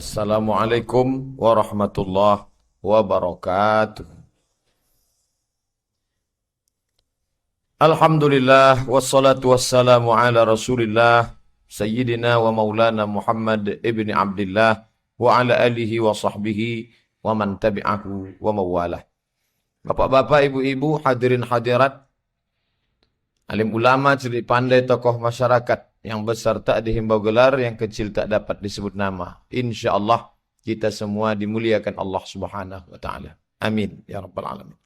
Assalamualaikum warahmatullahi wabarakatuh. Alhamdulillah wassalatu wassalamu ala Rasulillah Sayyidina wa Maulana Muhammad ibni Abdullah wa ala alihi wa sahbihi wa man tabi'ahu wa mawalah. Bapak-bapak, ibu-ibu, hadirin hadirat, alim ulama, cerdik pandai, tokoh masyarakat, yang besar tak dihimbau gelar, yang kecil tak dapat disebut nama. InsyaAllah kita semua dimuliakan Allah Subhanahu wa ta'ala. Amin ya rabbal alamin.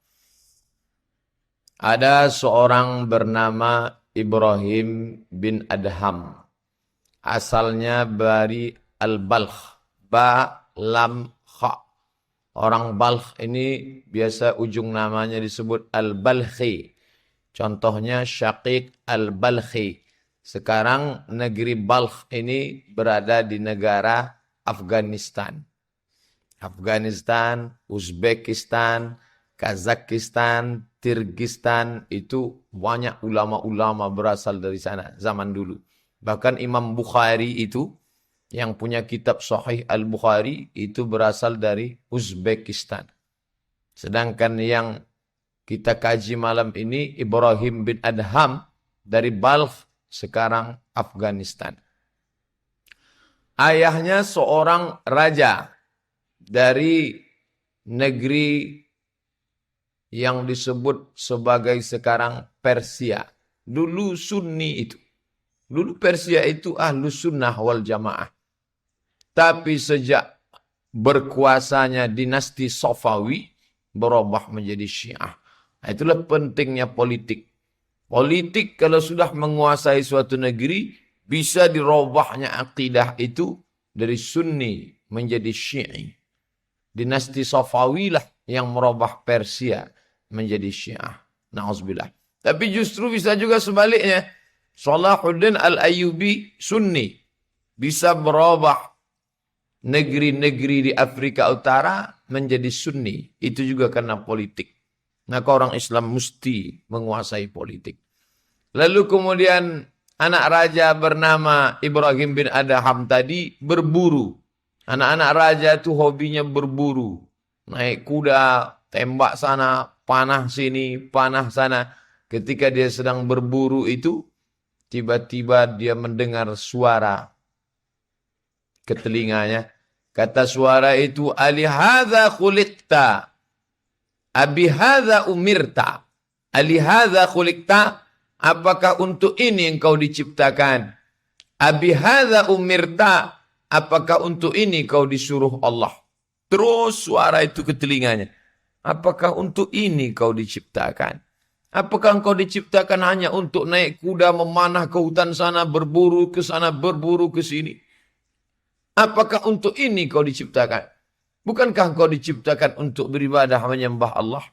Ada seorang bernama Ibrahim bin Adham. Asalnya dari Al-Balkh. Ba, lam, kha. Orang Balkh ini biasa ujung namanya disebut Al-Balkhi. Contohnya Syaqiq Al-Balkhi. Sekarang negeri Balkh ini berada di negara Afghanistan. Afghanistan, Uzbekistan, Kazakhstan, Kyrgyzstan, itu banyak ulama-ulama berasal dari sana zaman dulu. Bahkan Imam Bukhari itu, yang punya kitab Sahih Al-Bukhari, itu berasal dari Uzbekistan. Sedangkan yang kita kaji malam ini, Ibrahim bin Adham dari Balkh, sekarang Afghanistan. Ayahnya seorang raja dari negeri yang disebut sebagai sekarang Persia. Dulu Sunni itu. Dulu Persia itu ahlu sunnah wal jamaah. Tapi sejak berkuasanya dinasti Safawi, berubah menjadi Syiah. Itulah pentingnya politik. Politik kalau sudah menguasai suatu negeri, bisa dirubahnya akidah itu dari Sunni menjadi Syi'i. Dinasti Safawi lah yang merubah Persia menjadi Syiah. Na'udzubillah. Tapi justru bisa juga sebaliknya. Salahuddin Al-Ayyubi Sunni bisa merubah negeri-negeri di Afrika Utara menjadi Sunni. Itu juga karena politik. Maka orang Islam mesti menguasai politik. Lalu kemudian anak raja bernama Ibrahim bin Adham tadi berburu. Anak-anak raja itu hobinya berburu. Naik kuda, tembak sana, panah sini, panah sana. Ketika dia sedang berburu itu, tiba-tiba dia mendengar suara ke telinganya. Kata suara itu, alihadza khuliqta, abihadza umirta. Alihadza khuliqta, apakah untuk ini engkau diciptakan? Abihadza umirta, apakah untuk ini kau disuruh Allah? Terus suara itu ke telinganya. Apakah untuk ini kau diciptakan? Apakah engkau diciptakan hanya untuk naik kuda, memanah ke hutan sana, berburu ke sana, berburu ke sini? Apakah untuk ini kau diciptakan? Bukankah engkau diciptakan untuk beribadah menyembah Allah?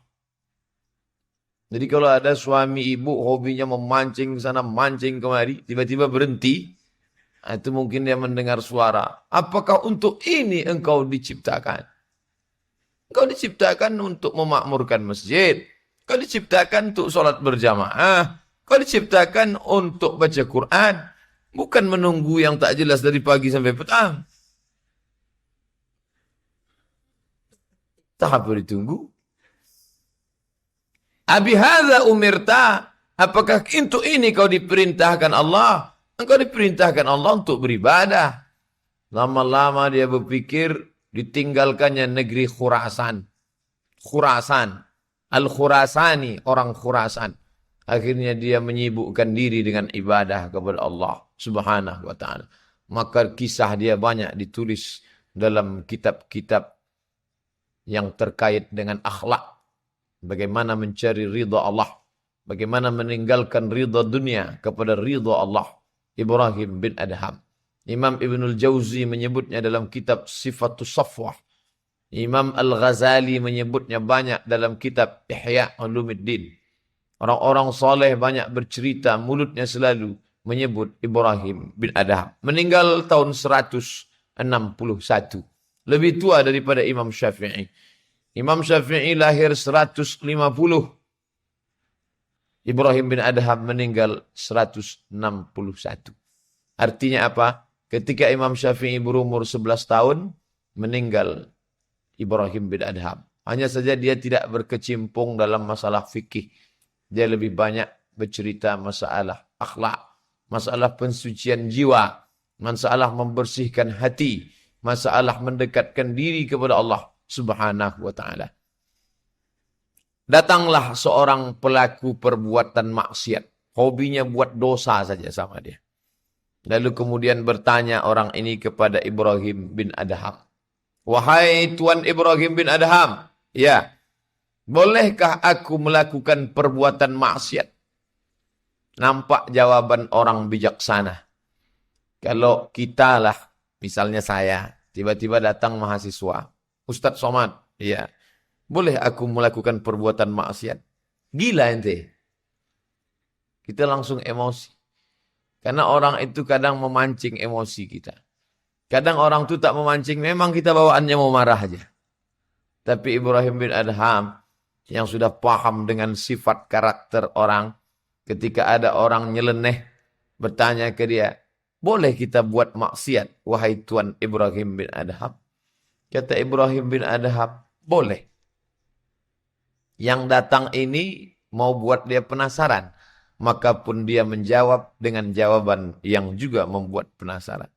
Jadi kalau ada suami ibu hobinya memancing sana, mancing kemari, tiba-tiba berhenti, itu mungkin dia mendengar suara. Apakah untuk ini engkau diciptakan? Engkau diciptakan untuk memakmurkan masjid. Engkau diciptakan untuk sholat berjamaah. Engkau diciptakan untuk baca Quran. Bukan menunggu yang tak jelas dari pagi sampai petang. Tak apa ditunggu. Abihadza umirta. Apakah untuk ini kau diperintahkan Allah? Engkau diperintahkan Allah untuk beribadah. Lama-lama dia berpikir ditinggalkannya negeri Khurasan. Khurasan. Al-Khurasani, orang Khurasan. Akhirnya dia menyibukkan diri dengan ibadah kepada Allah Subhanahu wa ta'ala. Maka kisah dia banyak ditulis dalam kitab-kitab yang terkait dengan akhlak. Bagaimana mencari ridha Allah. Bagaimana meninggalkan ridha dunia kepada ridha Allah. Ibrahim bin Adham. Imam Ibnul Jauzi menyebutnya dalam kitab Sifatus Safwah. Imam Al-Ghazali menyebutnya banyak dalam kitab Ihya Ulumuddin. Orang-orang soleh banyak bercerita, mulutnya selalu menyebut Ibrahim bin Adham. Meninggal tahun 161. Lebih tua daripada Imam Syafi'i. Imam Syafi'i lahir 150. Ibrahim bin Adham meninggal 161. Artinya apa? Ketika Imam Syafi'i berumur 11 tahun, meninggal Ibrahim bin Adham. Hanya saja dia tidak berkecimpung dalam masalah fikih. Dia lebih banyak bercerita masalah akhlak, masalah pensucian jiwa, masalah membersihkan hati, masalah mendekatkan diri kepada Allah Subhanahu wa taala. Datanglah seorang pelaku perbuatan maksiat, hobinya buat dosa saja sama dia. Lalu kemudian bertanya orang ini kepada Ibrahim bin Adham. Wahai Tuan Ibrahim bin Adham, ya, bolehkah aku melakukan perbuatan maksiat? Nampak jawaban orang bijaksana. Kalau kita lah, misalnya saya, tiba-tiba datang mahasiswa. Ustadz Somad, ya, boleh aku melakukan perbuatan maksiat? Gila ente. Kita langsung emosi. Karena orang itu kadang memancing emosi kita. Kadang orang itu tak memancing, memang kita bawaannya mau marah aja. Tapi Ibrahim bin Adham yang sudah paham dengan sifat karakter orang, ketika ada orang nyeleneh, bertanya ke dia, boleh kita buat maksiat, wahai Tuan Ibrahim bin Adham? Kata Ibrahim bin Adham, boleh. Yang datang ini mau buat dia penasaran. Maka pun dia menjawab dengan jawaban yang juga membuat penasaran.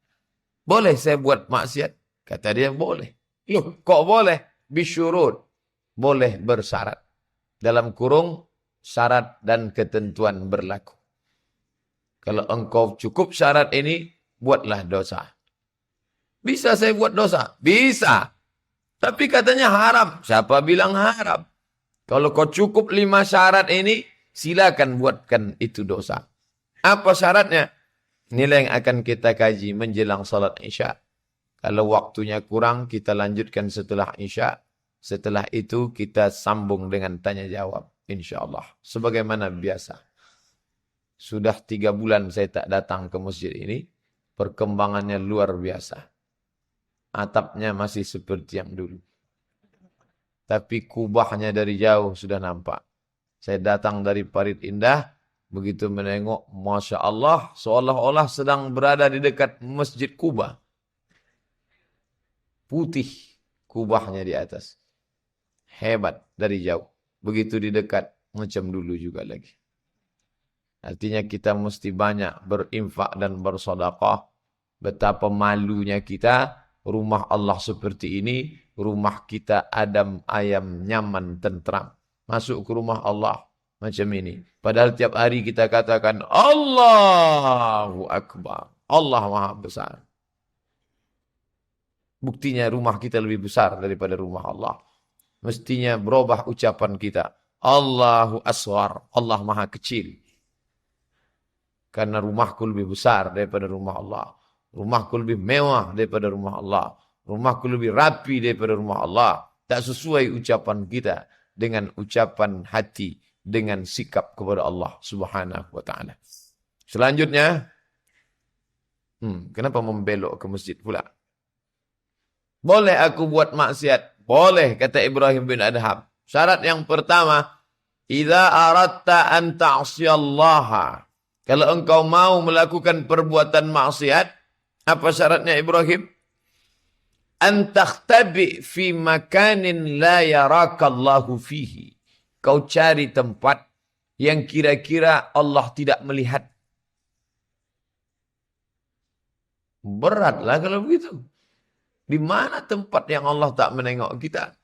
Boleh saya buat maksiat? Kata dia, boleh. Loh, kok boleh? Bisyurut. Boleh bersyarat. Dalam kurung, syarat dan ketentuan berlaku. Kalau engkau cukup syarat ini, buatlah dosa. Bisa saya buat dosa? Bisa. Tapi katanya haram. Siapa bilang haram? Kalau kau cukup 5 syarat ini, silakan buatkan itu dosa. Apa syaratnya? Inilah yang akan kita kaji menjelang salat Isya. Kalau waktunya kurang, kita lanjutkan setelah Isya. Setelah itu kita sambung dengan tanya jawab. InsyaAllah. Sebagaimana biasa. Sudah 3 bulan saya tak datang ke masjid ini. Perkembangannya luar biasa. Atapnya masih seperti yang dulu. Tapi kubahnya dari jauh sudah nampak. Saya datang dari Parit Indah. Begitu menengok, Masya Allah, seolah-olah sedang berada di dekat Masjid Kuba. Putih kubahnya di atas. Hebat dari jauh. Begitu di dekat, macam dulu juga lagi. Artinya kita mesti banyak berinfak dan bersedekah. Betapa malunya kita, rumah Allah seperti ini, rumah kita adem, ayam, nyaman, tentram. Masuk ke rumah Allah macam ini. Padahal tiap hari kita katakan Allahu Akbar. Allah Maha Besar. Buktinya rumah kita lebih besar daripada rumah Allah. Mestinya berubah ucapan kita. Allahu Asghar. Allah Maha Kecil. Karena rumahku lebih besar daripada rumah Allah. Rumahku lebih mewah daripada rumah Allah. Rumahku lebih rapi daripada rumah Allah. Tak sesuai ucapan kita dengan ucapan hati, dengan sikap kepada Allah Subhanahu wa taala. Selanjutnya, kenapa membelok ke masjid pula? Boleh aku buat maksiat? Boleh, kata Ibrahim bin Adham. Syarat yang pertama, idza aradta an ta'siyallaha. Kalau engkau mau melakukan perbuatan maksiat, apa syaratnya Ibrahim? An takhtabi fi makanin la yarakallahu fihi. Kau cari tempat yang kira-kira Allah tidak melihat. Beratlah kalau begitu. Di mana tempat yang Allah tak menengok kita?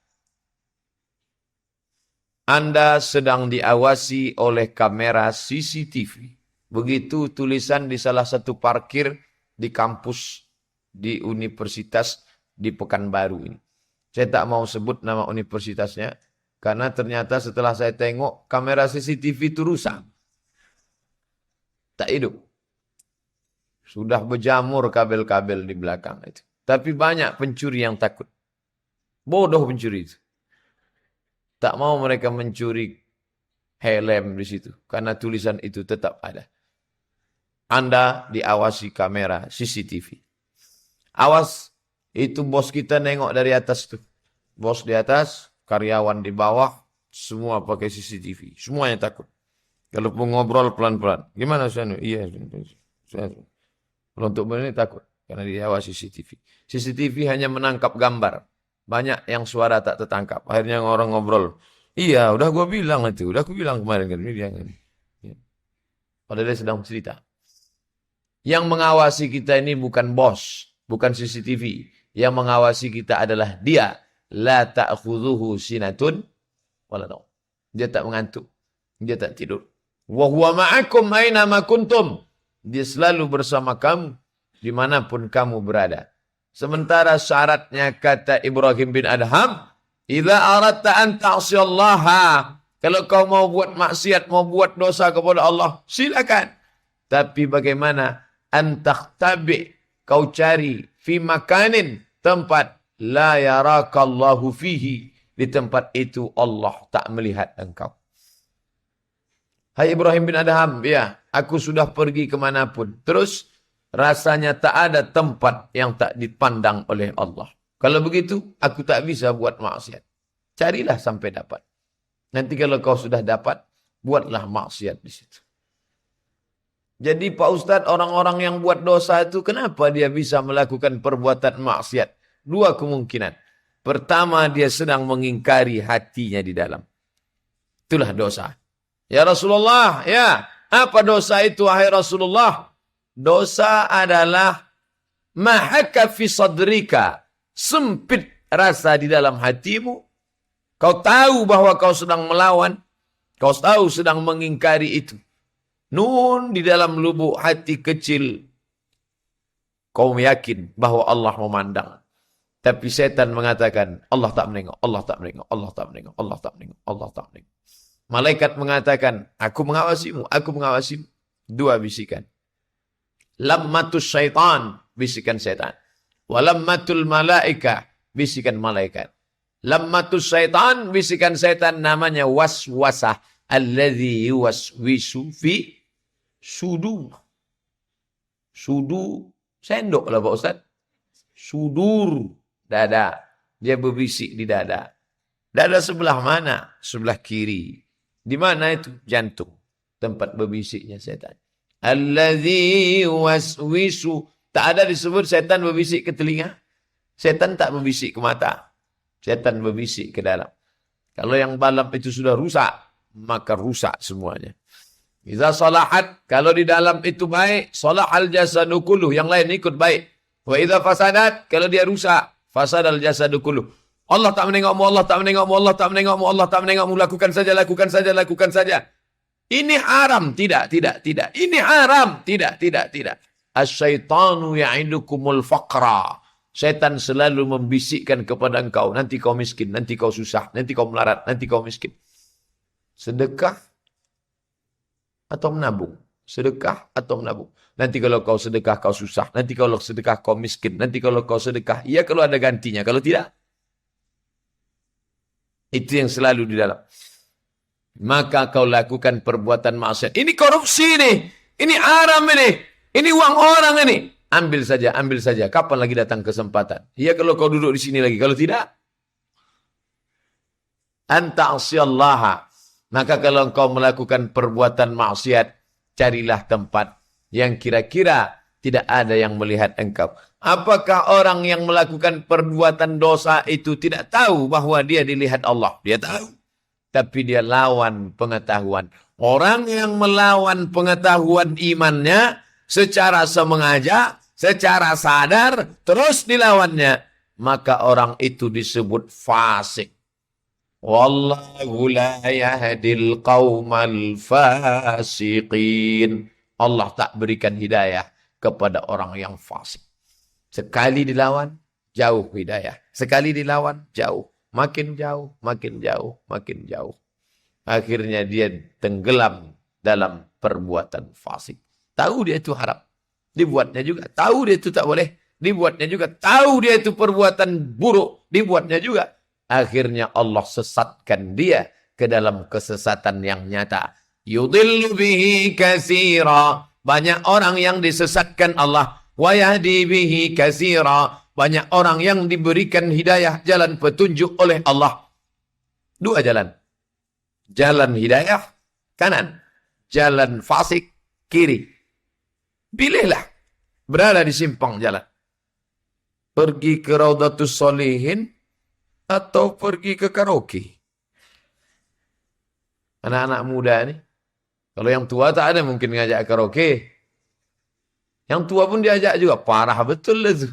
Anda sedang diawasi oleh kamera CCTV. Begitu tulisan di salah satu parkir di kampus di universitas di Pekanbaru ini. Saya tak mau sebut nama universitasnya. Karena ternyata setelah saya tengok, kamera CCTV itu rusak. Tak hidup. Sudah berjamur kabel-kabel di belakang itu. Tapi banyak pencuri yang takut. Bodoh pencuri itu. Tak mau mereka mencuri helm di situ. Karena tulisan itu tetap ada. Anda diawasi kamera CCTV. Awas, itu bos kita nengok dari atas tuh. Bos di atas, karyawan di bawah, semua pakai CCTV. Semuanya takut. Kalau pun ngobrol pelan-pelan. Gimana Ustaz? Iya. Kalau untuk ini takut. Karena diawasi CCTV. CCTV hanya menangkap gambar. Banyak yang suara tak tertangkap. Akhirnya orang ngobrol. Iya, udah gue bilang itu. Udah aku bilang kemarin kan. Ini dia. Ya. Padahal dia sedang cerita. Yang mengawasi kita ini bukan bos. Bukan CCTV. Yang mengawasi kita adalah dia. La ta'khudhuhu sinatun wala naum. Dia tak mengantuk. Dia tak tidur. Wa huwa ma'akum aina ma kuntum. Dia selalu bersama kamu dimanapun kamu berada. Sementara syaratnya kata Ibrahim bin Adham, idza aradta an ta'siyallaha, kalau kau mau buat maksiat, mau buat dosa kepada Allah, silakan. Tapi bagaimana antakhtabi, kau cari fi makanin, tempat la yarakallahu fihi, di tempat itu Allah tak melihat engkau. Hai Ibrahim bin Adham, ya, aku sudah pergi kemanapun. Terus rasanya tak ada tempat yang tak dipandang oleh Allah. Kalau begitu, aku tak bisa buat maksiat. Carilah sampai dapat. Nanti kalau kau sudah dapat, buatlah maksiat di situ. Jadi Pak Ustadz, orang-orang yang buat dosa itu, kenapa dia bisa melakukan perbuatan maksiat? Dua kemungkinan. Pertama, dia sedang mengingkari hatinya di dalam. Itulah dosa. Ya Rasulullah, ya, apa dosa itu wahai Rasulullah? Dosa adalah mahaka fi sadrika, sempit rasa di dalam hatimu. Kau tahu bahwa kau sedang melawan, kau tahu sedang mengingkari itu. Nun di dalam lubuk hati kecil, kau yakin bahwa Allah memandang. Tapi setan mengatakan, Allah tak menengok, Allah tak menengok, Allah tak menengok, Allah tak menengok, Allah tak menengok. Malaikat mengatakan, aku mengawasimu, aku mengawasimu. Dua bisikan. Lammatus syaitan, bisikan setan. Walammatul malaika, bisikan malaikat. Lammatus syaitan, bisikan setan, namanya waswasah. Alladhi yuwaswisu fi sudur. Sudur, sendok lah Pak Ustaz. Sudur, dada. Dia berbisik di dada. Dada sebelah mana? Sebelah kiri. Di mana itu? Jantung. Tempat berbisiknya setan. Alladzi waswisu. Tak ada disebut setan berbisik ke telinga. Setan tak berbisik ke mata. Setan berbisik ke dalam. Kalau yang dalam itu sudah rusak, maka rusak semuanya. Iza salahat, kalau di dalam itu baik, salahal jasadu kulluh, yang lain ikut baik. Wa idza fasadat, kalau dia rusak, fasadal jasadu kulluh. Allah tak menengokmu, Allah tak menengokmu, Allah tak menengokmu, Allah tak menengokmu. Lakukan saja, lakukan saja, lakukan saja. Ini haram. Tidak, tidak, tidak. Ini haram. Tidak, tidak, tidak. Asyaitanu ya'idukumul faqra. Setan selalu membisikkan kepada engkau. Nanti kau miskin, nanti kau susah, nanti kau melarat, nanti kau miskin. Sedekah atau menabung? Sedekah atau menabung? Nanti kalau kau sedekah kau susah. Nanti kalau sedekah kau miskin. Nanti kalau kau sedekah, iya kalau ada gantinya. Kalau tidak, itu yang selalu di dalam. Maka kau lakukan perbuatan maksiat. Ini korupsi nih. Ini haram ini. Ini uang orang ini. Ambil saja, ambil saja. Kapan lagi datang kesempatan? Iya kalau kau duduk di sini lagi. Kalau tidak, anta asyallaha. Maka kalau kau melakukan perbuatan maksiat, carilah tempat yang kira-kira tidak ada yang melihat engkau. Apakah orang yang melakukan perbuatan dosa itu tidak tahu bahwa dia dilihat Allah? Dia tahu. Tapi dia lawan pengetahuan. Orang yang melawan pengetahuan imannya secara sengaja, secara sadar, terus dilawannya, maka orang itu disebut fasik. Wallahu la yahdil qaumal fasiqin. Allah tak berikan hidayah kepada orang yang fasik. Sekali dilawan, jauh hidayah. Sekali dilawan, jauh. Makin jauh, makin jauh, makin jauh. Akhirnya dia tenggelam dalam perbuatan fasik. Tahu dia itu haram. Dibuatnya juga. Tahu dia itu tak boleh. Dibuatnya juga. Tahu dia itu perbuatan buruk. Dibuatnya juga. Akhirnya Allah sesatkan dia ke dalam kesesatan yang nyata. Yudillu bihi katsira. Banyak orang yang disesatkan Allah. Wa yahdi bihi katsira. Banyak orang yang diberikan hidayah, jalan petunjuk oleh Allah. Dua jalan. Jalan hidayah, kanan. Jalan fasik, kiri. Pilihlah. Berada di simpang jalan. Pergi ke Raudatus Sholihin atau pergi ke karaoke? Anak-anak muda nih. Kalau yang tua tak ada mungkin ngajak karaoke. Yang tua pun diajak juga. Parah betul lah itu.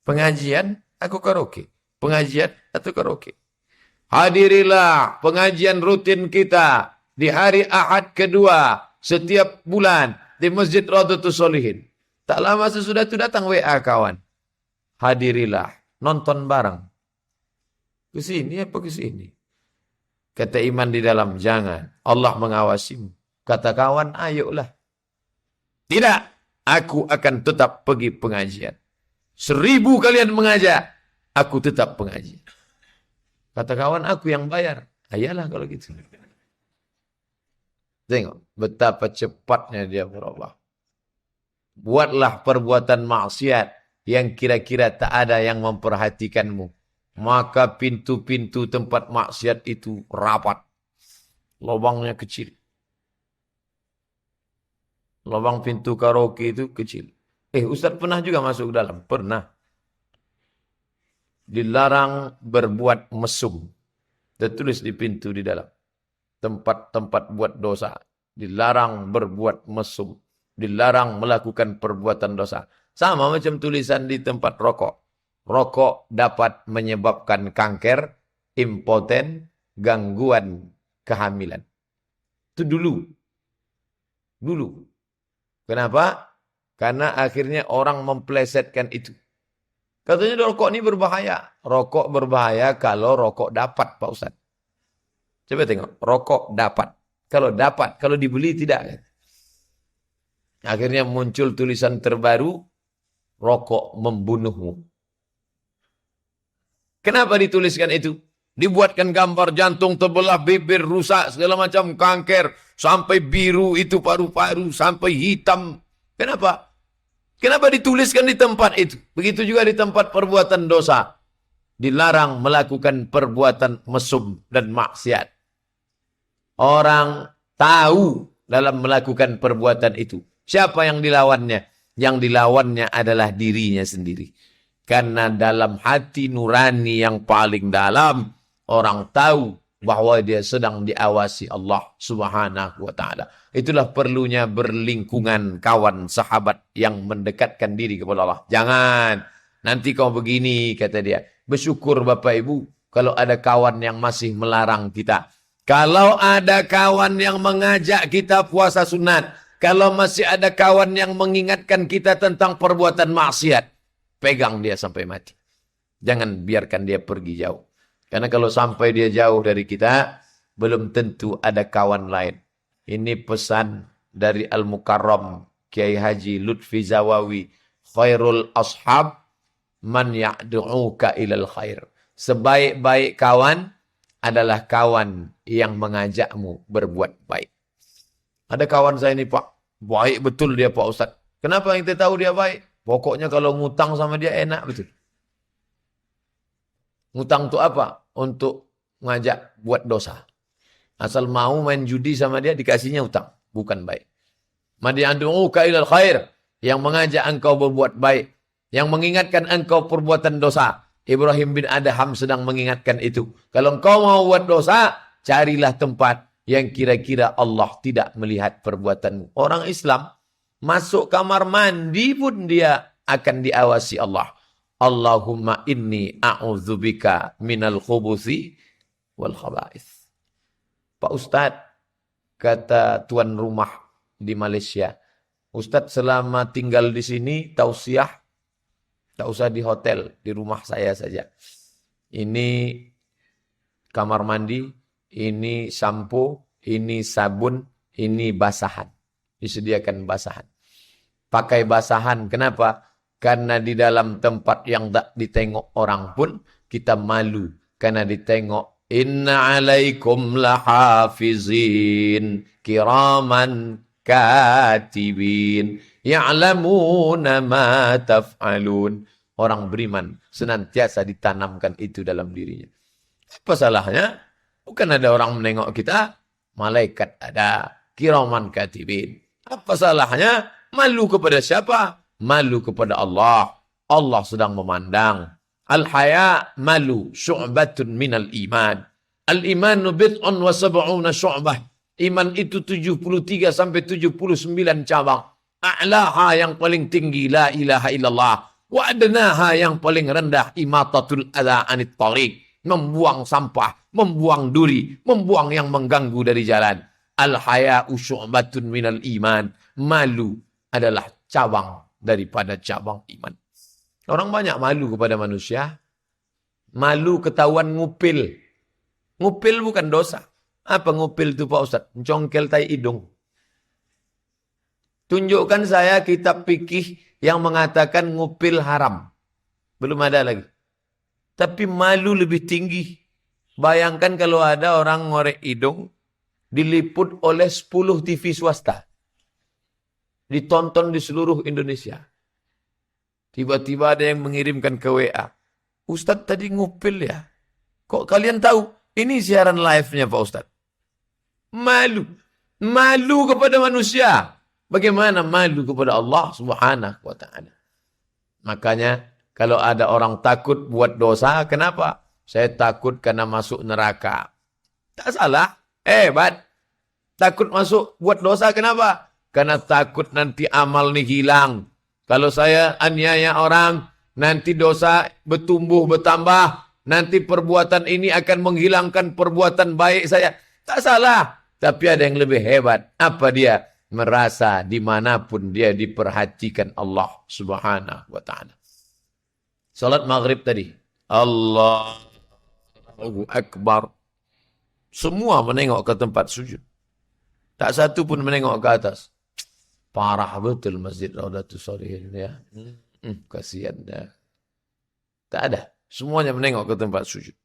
Pengajian, aku karaoke. Pengajian atau karaoke. Hadirilah pengajian rutin kita di hari Ahad kedua setiap bulan di Masjid Raudatus Sholihin. Tak lama sesudah itu datang WA kawan. Hadirilah, nonton bareng. Ke sini apa ke sini? Kata iman di dalam, jangan. Allah mengawasimu. Kata kawan, ayolah. Tidak, aku akan tetap pergi pengajian. 1000 kalian mengajak, aku tetap pengajian. Kata kawan, aku yang bayar. Ayalah kalau gitu. Tengok, betapa cepatnya dia berubah. Buatlah perbuatan maksiat yang kira-kira tak ada yang memperhatikanmu. Maka pintu-pintu tempat maksiat itu rapat. Lubangnya kecil. Lubang pintu karaoke itu kecil. Ustaz pernah juga masuk ke dalam? Pernah. Dilarang berbuat mesum. Tertulis di pintu di dalam. Tempat-tempat buat dosa. Dilarang berbuat mesum. Dilarang melakukan perbuatan dosa. Sama macam tulisan di tempat rokok. Rokok dapat menyebabkan kanker, impoten, gangguan kehamilan. Itu dulu. Dulu. Kenapa? Karena akhirnya orang memplesetkan itu. Katanya rokok ini berbahaya. Rokok berbahaya kalau rokok dapat, Pak Ustaz. Coba tengok. Rokok dapat. Kalau dapat, kalau dibeli tidak. Akhirnya muncul tulisan terbaru. Rokok membunuhmu. Kenapa dituliskan itu? Dibuatkan gambar jantung terbelah, bibir rusak, segala macam kanker. Sampai biru itu paru-paru, sampai hitam. Kenapa? Kenapa dituliskan di tempat itu? Begitu juga di tempat perbuatan dosa. Dilarang melakukan perbuatan mesum dan maksiat. Orang tahu dalam melakukan perbuatan itu. Siapa yang dilawannya? Yang dilawannya adalah dirinya sendiri. Karena dalam hati nurani yang paling dalam, orang tahu bahwa dia sedang diawasi Allah Subhanahu wa ta'ala. Itulah perlunya berlingkungan kawan sahabat yang mendekatkan diri kepada Allah. Jangan, nanti kau begini, kata dia. Bersyukur Bapak Ibu, kalau ada kawan yang masih melarang kita. Kalau ada kawan yang mengajak kita puasa sunat. Kalau masih ada kawan yang mengingatkan kita tentang perbuatan maksiat. Pegang dia sampai mati. Jangan biarkan dia pergi jauh. Karena kalau sampai dia jauh dari kita, belum tentu ada kawan lain. Ini pesan dari Al-Mukarram Kiai Haji Lutfi Zawawi. Khairul ashab man ya'du'uka ilal khair. Sebaik-baik kawan adalah kawan yang mengajakmu berbuat baik. Ada kawan saya ini Pak, baik betul dia Pak Ustaz. Kenapa yang kita tahu dia baik? Pokoknya kalau ngutang sama dia enak betul. Ngutang itu apa? Untuk ngajak buat dosa. Asal mau main judi sama dia dikasihnya utang. Bukan baik. Madi'adu'uka ilal khair. Yang mengajak engkau berbuat baik. Yang mengingatkan engkau perbuatan dosa. Ibrahim bin Adham sedang mengingatkan itu. Kalau engkau mau buat dosa, carilah tempat yang kira-kira Allah tidak melihat perbuatanmu. Orang Islam masuk kamar mandi pun dia akan diawasi Allah. Allahumma inni a'udzubika minal khubuthi wal khaba'ith. Pak Ustadz, kata tuan rumah di Malaysia, Ustadz selama tinggal di sini tausiah, tak usah di hotel, di rumah saya saja. Ini kamar mandi, ini sampo, ini sabun, ini basahan. Disediakan basahan. Pakai basahan. Kenapa? Karena di dalam tempat yang tak ditengok orang pun, kita malu. Karena ditengok. Inna alaikum lahafizin. Kiraman katibin. Ya'lamuna ma taf'alun. Orang beriman senantiasa ditanamkan itu dalam dirinya. Apa salahnya? Bukan ada orang menengok kita. Malaikat ada. Kiraman katibin. Apa salahnya? Malu kepada siapa? Malu kepada Allah. Allah sedang memandang. Al-haya malu syu'batun minal iman. Al-imanu bid'un wa sab'una syu'bah. Iman itu 73 sampai 79 cabang. A'laha yang paling tinggi la ilaha illallah. Wa adnaha yang paling rendah imatatul adha anit tariq. Membuang sampah, membuang duri, membuang yang mengganggu dari jalan. Al-haya'u syu'batun minal iman. Malu adalah cabang daripada cabang iman. Orang banyak malu kepada manusia. Malu ketahuan ngupil. Ngupil bukan dosa. Apa ngupil itu Pak Ustaz? Mencongkel tai hidung. Tunjukkan saya kitab fikih yang mengatakan ngupil haram. Belum ada lagi. Tapi malu lebih tinggi. Bayangkan kalau ada orang ngorek hidung, diliput oleh 10 TV swasta. Ditonton di seluruh Indonesia. Tiba-tiba ada yang mengirimkan ke WA. Ustadz tadi ngupil ya. Kok kalian tahu? Ini siaran live-nya Pak Ustadz. Malu. Malu kepada manusia. Bagaimana malu kepada Allah Subhanahu wa ta'ala. Makanya kalau ada orang takut buat dosa, kenapa? Saya takut karena masuk neraka. Tak salah. Hebat. Takut masuk buat dosa, kenapa? Karena takut nanti amal nih hilang. Kalau saya aniaya orang, nanti dosa bertumbuh, bertambah. Nanti perbuatan ini akan menghilangkan perbuatan baik saya. Tak salah. Tapi ada yang lebih hebat. Apa dia? Merasa dimanapun dia diperhatikan Allah Subhanahu wa ta'ala. Salat maghrib tadi. Allahu Akbar. Semua menengok ke tempat sujud. Tak satu pun menengok ke atas. Parah betul Masjid Raudatul Shalihin ya. Kasihan dah. Tak ada. Semuanya menengok ke tempat sujud.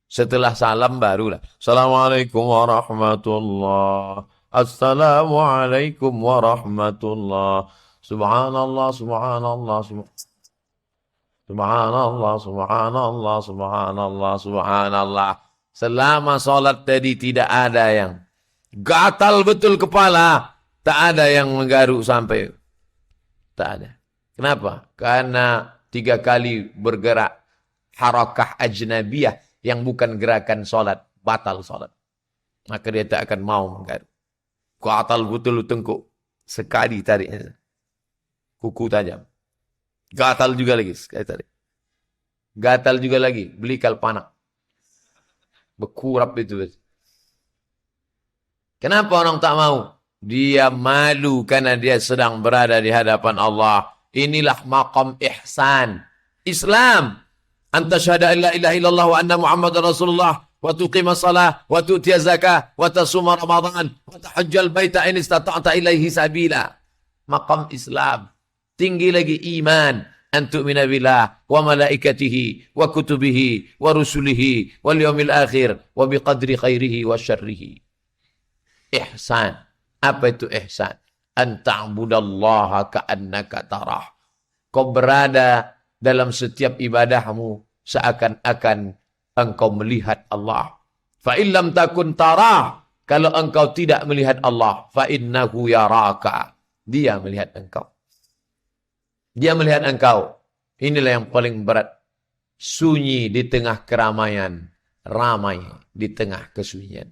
Setelah salam barulah. Assalamualaikum warahmatullahi. Assalamualaikum warahmatullahi. Subhanallah, subhanallah, subhanallah, subhanallah, subhanallah, subhanallah. Selama solat tadi tidak ada yang gatal betul kepala. Tak ada yang menggaruk sampai. Tak ada. Kenapa? Karena 3 kali bergerak harakah ajnabiyah yang bukan gerakan solat. Batal solat. Maka dia tak akan mau menggaruk. Gatal betul tengkuk. Sekali tarik. Kuku tajam. Gatal juga lagi. Sekali tarik. Gatal juga lagi. Belikal panak. Berkurap itu. Kenapa orang tak mau? Dia malu karena dia sedang berada di hadapan Allah. Inilah maqam ihsan. Islam. Anta syahada illa ilaha illallah wa anna Muhammadar Rasulullah. Wa tuqima salah. Wa tu'tiya zakah. Wa tasuma Ramadan. Wa tahajjal baita in istata'ta ilaihi sabila. Maqam Islam. Tinggi lagi iman. An tu'mina billah. Wa malaikatihi. Wa kutubihi. Wa rusulihi. Wal yawmil akhir. Wa biqadri khairihi wa syarrihi. Ihsan. Apa itu ihsan? An ta'budallaha ka'annaka tarah. Kau berada dalam setiap ibadahmu seakan-akan engkau melihat Allah. Fa illam takun tarah, kalau engkau tidak melihat Allah, fa innahu yaraka. Dia melihat engkau. Dia melihat engkau. Inilah yang paling berat. Sunyi di tengah keramaian, ramai di tengah kesunyian.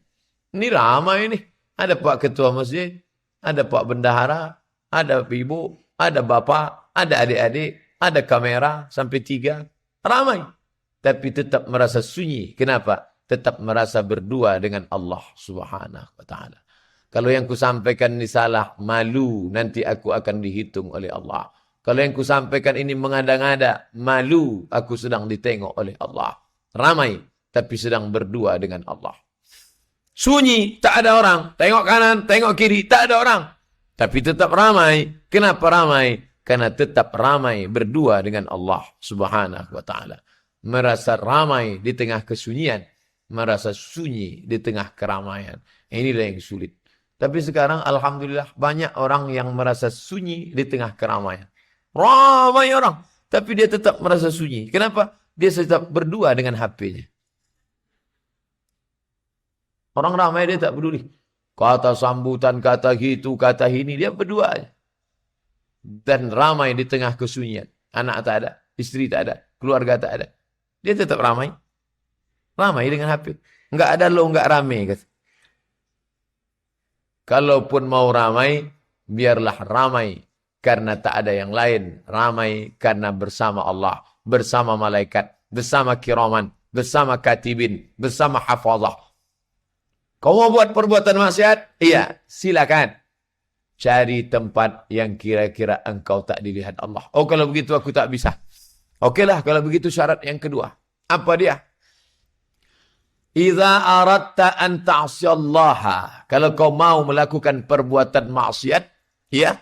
Ini ramai ini. Ada Pak Ketua Masjid, ada Pak Bendahara, ada Ibu, ada Bapak, ada adik-adik, ada kamera sampai 3. Ramai. Tapi tetap merasa sunyi. Kenapa? Tetap merasa berdua dengan Allah Subhanahu wa ta'ala. Kalau yang kusampaikan ini salah, malu. Nanti aku akan dihitung oleh Allah. Kalau yang kusampaikan ini mengada-ngada, malu. Aku sedang ditengok oleh Allah. Ramai. Tapi sedang berdua dengan Allah. Sunyi, tak ada orang. Tengok kanan, tengok kiri, tak ada orang. Tapi tetap ramai. Kenapa ramai? Karena tetap ramai berdua dengan Allah Subhanahu wa ta'ala. Merasa ramai di tengah kesunyian. Merasa sunyi di tengah keramaian. Inilah yang sulit. Tapi sekarang alhamdulillah banyak orang yang merasa sunyi di tengah keramaian. Ramai orang. Tapi dia tetap merasa sunyi. Kenapa? Dia tetap berdua dengan HP-nya. Orang ramai dia tak peduli. Kata sambutan, kata gitu, kata ini. Dia berdua aja. Dan ramai di tengah kesunyian. Anak tak ada. istri tak ada, keluarga tak ada. Dia tetap ramai. Ramai dengan HP. Enggak ada lo enggak ramai. Kalaupun mau ramai, biarlah ramai. Karena tak ada yang lain. Ramai karena bersama Allah. Bersama malaikat. Bersama kiraman. Bersama katibin. Bersama hafazah. Kau mau buat perbuatan maksiat? Iya, silakan. Cari tempat yang kira-kira engkau tak dilihat Allah. Oh, kalau begitu aku tak bisa. Okeylah, kalau begitu syarat yang kedua. Apa dia? Idza aradta an ta'siyallaha. Kalau kau mau melakukan perbuatan maksiat, ya,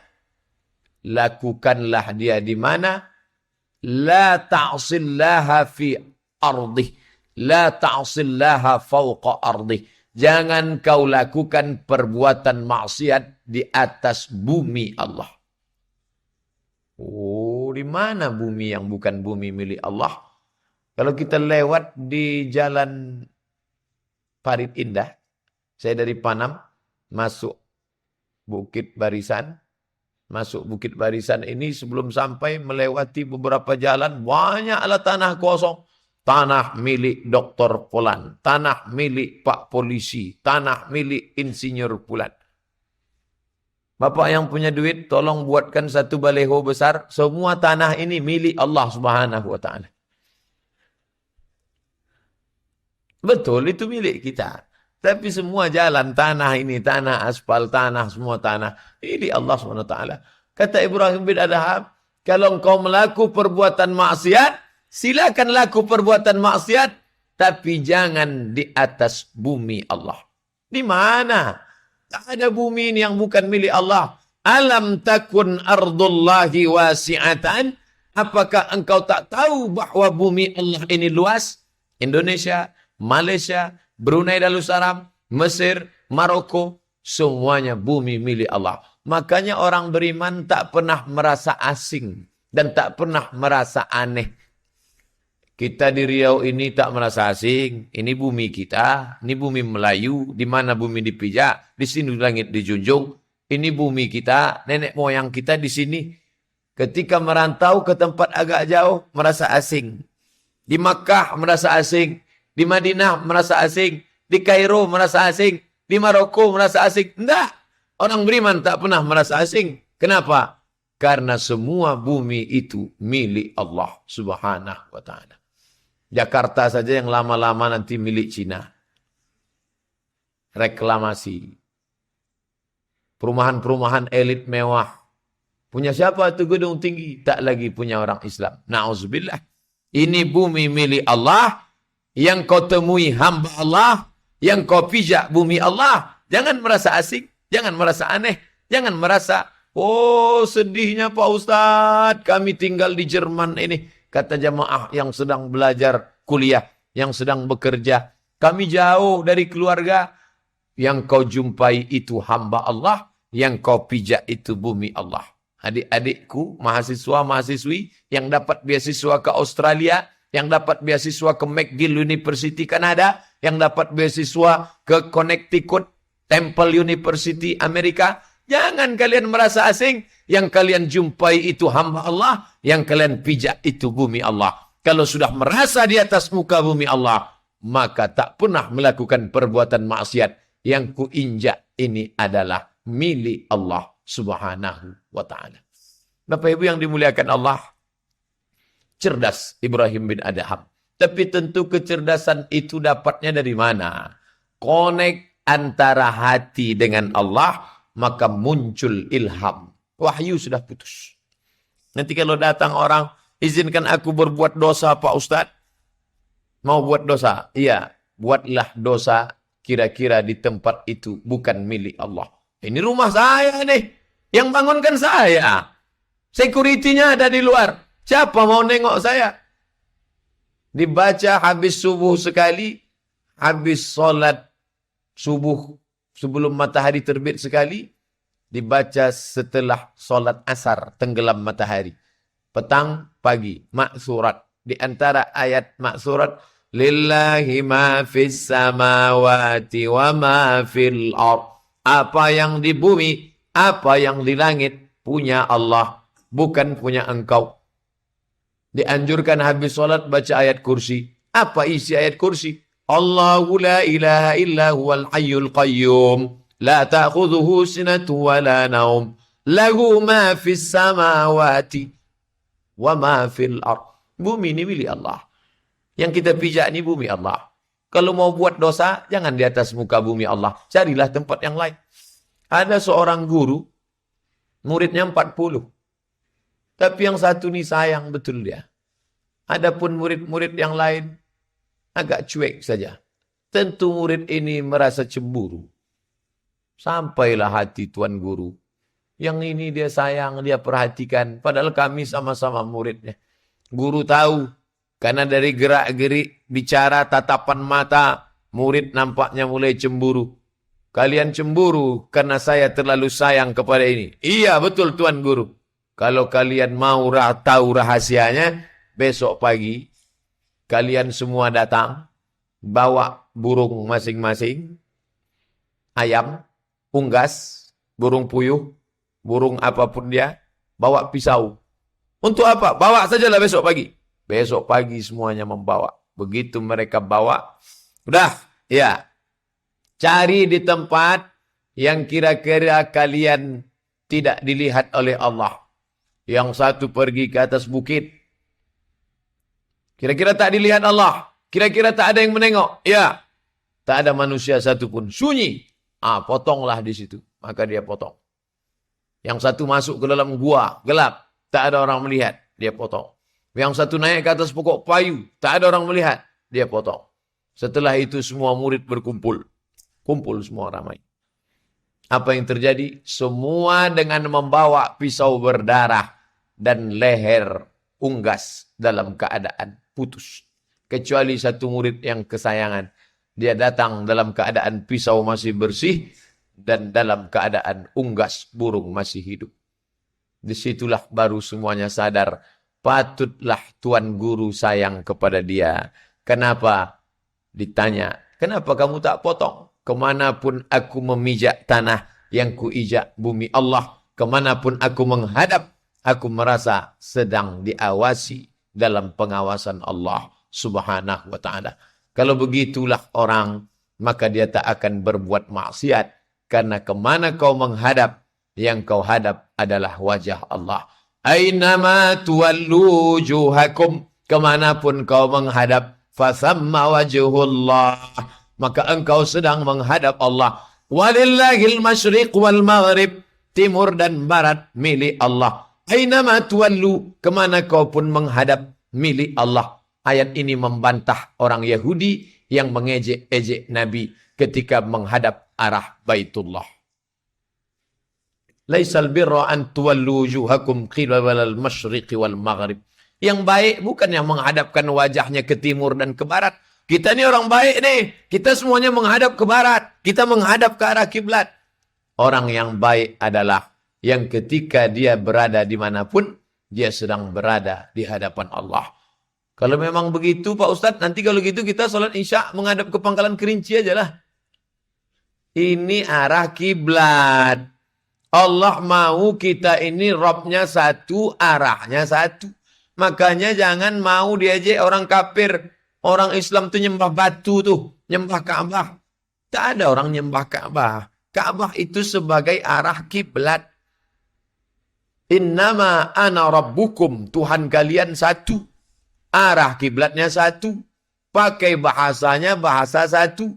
lakukanlah dia di mana? La ta'sillaha fi ardih. La ta'sillaha fawqa ardih. Jangan kau lakukan perbuatan maksiat di atas bumi Allah. Oh, di mana bumi yang bukan bumi milik Allah? Kalau kita lewat di jalan Parit Indah, saya dari Panam, masuk Bukit Barisan. Masuk Bukit Barisan ini sebelum sampai melewati beberapa jalan, banyaklah tanah kosong. Tanah milik Dr. Fulan, tanah milik Pak Polisi, tanah milik Insinyur Fulan. Bapak yang punya duit, tolong buatkan satu baleho besar. Semua tanah ini milik Allah Subhanahu wa Ta'ala. Betul, itu milik kita. Tapi semua jalan, tanah ini, tanah aspal, tanah, semua tanah. Ini Allah SWT. Kata Ibrahim bin Adham, kalau engkau melakukan perbuatan maksiat, silakan laku perbuatan maksiat, tapi jangan di atas bumi Allah. Di mana? Tak ada bumi ini yang bukan milik Allah. Alam takun ardullahi wasi'atan. Apakah engkau tak tahu bahwa bumi Allah ini luas? Indonesia, Malaysia, Brunei Darussalam, Mesir, Maroko, semuanya bumi milik Allah. Makanya orang beriman tak pernah merasa asing dan tak pernah merasa aneh. Kita di Riau ini tak merasa asing. Ini bumi kita, ini bumi Melayu, di mana bumi dipijak, di sini langit dijunjung. Ini bumi kita, nenek moyang kita di sini. Ketika merantau ke tempat agak jauh, merasa asing. Di Makkah merasa asing. Di Madinah merasa asing. Di Kairo merasa asing. Di Maroko merasa asing. Tidak. Orang beriman tak pernah merasa asing. Kenapa? Karena semua bumi itu milik Allah Subhanahu wa Ta'ala. Jakarta saja yang lama-lama nanti milik Cina. Reklamasi. Perumahan-perumahan elit mewah. Punya siapa itu gedung tinggi? Tak lagi punya orang Islam. Na'udzubillah. Ini bumi milik Allah. Yang kau temui hamba Allah, yang kau pijak bumi Allah. Jangan merasa asing, jangan merasa aneh, jangan merasa, oh sedihnya Pak Ustadz, kami tinggal di Jerman ini. Kata jamaah yang sedang belajar kuliah, yang sedang bekerja. Kami jauh dari keluarga. Yang kau jumpai itu hamba Allah, yang kau pijak itu bumi Allah. Adik-adikku, mahasiswa-mahasiswi yang dapat beasiswa ke Australia, yang dapat beasiswa ke McGill University Kanada, yang dapat beasiswa ke Connecticut Temple University Amerika. Jangan kalian merasa asing. Yang kalian jumpai itu hamba Allah, yang kalian pijak itu bumi Allah. Kalau sudah merasa di atas muka bumi Allah, maka tak pernah melakukan perbuatan maksiat. Yang kuinjak ini adalah milik Allah Subhanahu wa Ta'ala. Bapak Ibu yang dimuliakan Allah, cerdas Ibrahim bin Adham. Tapi tentu kecerdasan itu dapatnya dari mana? Connect antara hati dengan Allah, maka muncul ilham. Wahyu sudah putus. Nanti kalau datang orang, izinkan aku berbuat dosa Pak Ustadz. Mau buat dosa? Iya, buatlah dosa kira-kira di tempat itu bukan milik Allah. Ini rumah saya nih, yang bangunkan saya. Security-nya ada di luar. Siapa mau nengok saya? Dibaca habis subuh sekali, habis sholat subuh sebelum matahari terbit sekali, dibaca setelah sholat asar tenggelam matahari. Petang, pagi, maksurat. Di antara ayat maksurat, lillahi ma fis samawati wa ma fil ard. Apa yang di bumi, apa yang di langit, punya Allah, bukan punya engkau. Dianjurkan habis sholat baca ayat kursi. Apa isi ayat kursi? Allahu la ilaha illa huwal hayyul qayyum. La ta'khudhuhu sinatu wa la naum. Lahu ma fis samawati wa ma fil ard. Bumi ini milik Allah. Yang kita pijak ini bumi Allah. Kalau mau buat dosa, jangan di atas muka bumi Allah. Carilah tempat yang lain. Ada seorang guru, muridnya 40. Tapi yang satu ini sayang betul dia. Adapun murid-murid yang lain, agak cuek saja. Tentu murid ini merasa cemburu. Sampailah hati tuan guru. Yang ini dia sayang, dia perhatikan. Padahal kami sama-sama muridnya. Guru tahu. Karena dari gerak-gerik, bicara, tatapan mata, murid nampaknya mulai cemburu. Kalian cemburu karena saya terlalu sayang kepada ini. Iya betul tuan guru. Kalau kalian mau tahu rahasianya, besok pagi kalian semua datang, bawa burung masing-masing, ayam, unggas, burung puyuh, burung apapun dia, bawa pisau. Untuk apa? Bawa sajalah besok pagi. Besok pagi semuanya membawa. Begitu mereka bawa, udah, ya. Cari di tempat yang kira-kira kalian tidak dilihat oleh Allah. Yang satu pergi ke atas bukit. Kira-kira tak dilihat Allah. Kira-kira tak ada yang menengok. Ya. Tak ada manusia satupun. Sunyi. Potonglah di situ. Maka dia potong. Yang satu masuk ke dalam gua. Gelap. Tak ada orang melihat. Dia potong. Yang satu naik ke atas pokok payu. Tak ada orang melihat. Dia potong. Setelah itu semua murid berkumpul. Kumpul semua ramai. Apa yang terjadi? Semua dengan membawa pisau berdarah dan leher unggas dalam keadaan putus. Kecuali satu murid yang kesayangan. Dia datang dalam keadaan pisau masih bersih dan dalam keadaan unggas burung masih hidup. Disitulah baru semuanya sadar. Patutlah tuan guru sayang kepada dia. Kenapa? Ditanya, kenapa kamu tak potong? Kemanapun aku memijak tanah yang kuijak bumi Allah. Kemanapun aku menghadap, aku merasa sedang diawasi dalam pengawasan Allah subhanahu wa ta'ala. Kalau begitulah orang, maka dia tak akan berbuat maksiat. Karena kemana kau menghadap, yang kau hadap adalah wajah Allah. Aynama tuwallu wujuhakum, kemanapun kau menghadap, fasamma wajhullah, maka engkau sedang menghadap Allah. Walillahil masyriq wal maghrib, timur dan barat milik Allah. Aynama tuwallu, kemana kau pun menghadap, milik Allah. Ayat ini membantah orang Yahudi yang mengejek-ejek Nabi ketika menghadap arah Baitullah. Laisal birra an tuwallu wujuhakum qibalal masyriqi wal maghrib. Yang baik bukan yang menghadapkan wajahnya ke timur dan ke barat. Kita ini orang baik nih. Kita semuanya menghadap ke barat. Kita menghadap ke arah kiblat. Orang yang baik adalah yang ketika dia berada dimanapun, dia sedang berada di hadapan Allah. Kalau memang begitu Pak Ustadz, nanti kalau gitu kita sholat isya menghadap ke Pangkalan Kerinci aja lah. Ini arah kiblat. Allah mau kita ini Robnya satu, arahnya satu. Makanya jangan mau diajak orang kafir. Orang Islam tuh nyembah batu tuh. Nyembah Ka'bah. Tak ada orang nyembah Ka'bah. Ka'bah itu sebagai arah kiblat. Innama ana rabbukum. Tuhan kalian satu. Arah kiblatnya satu. Pakai bahasanya bahasa satu.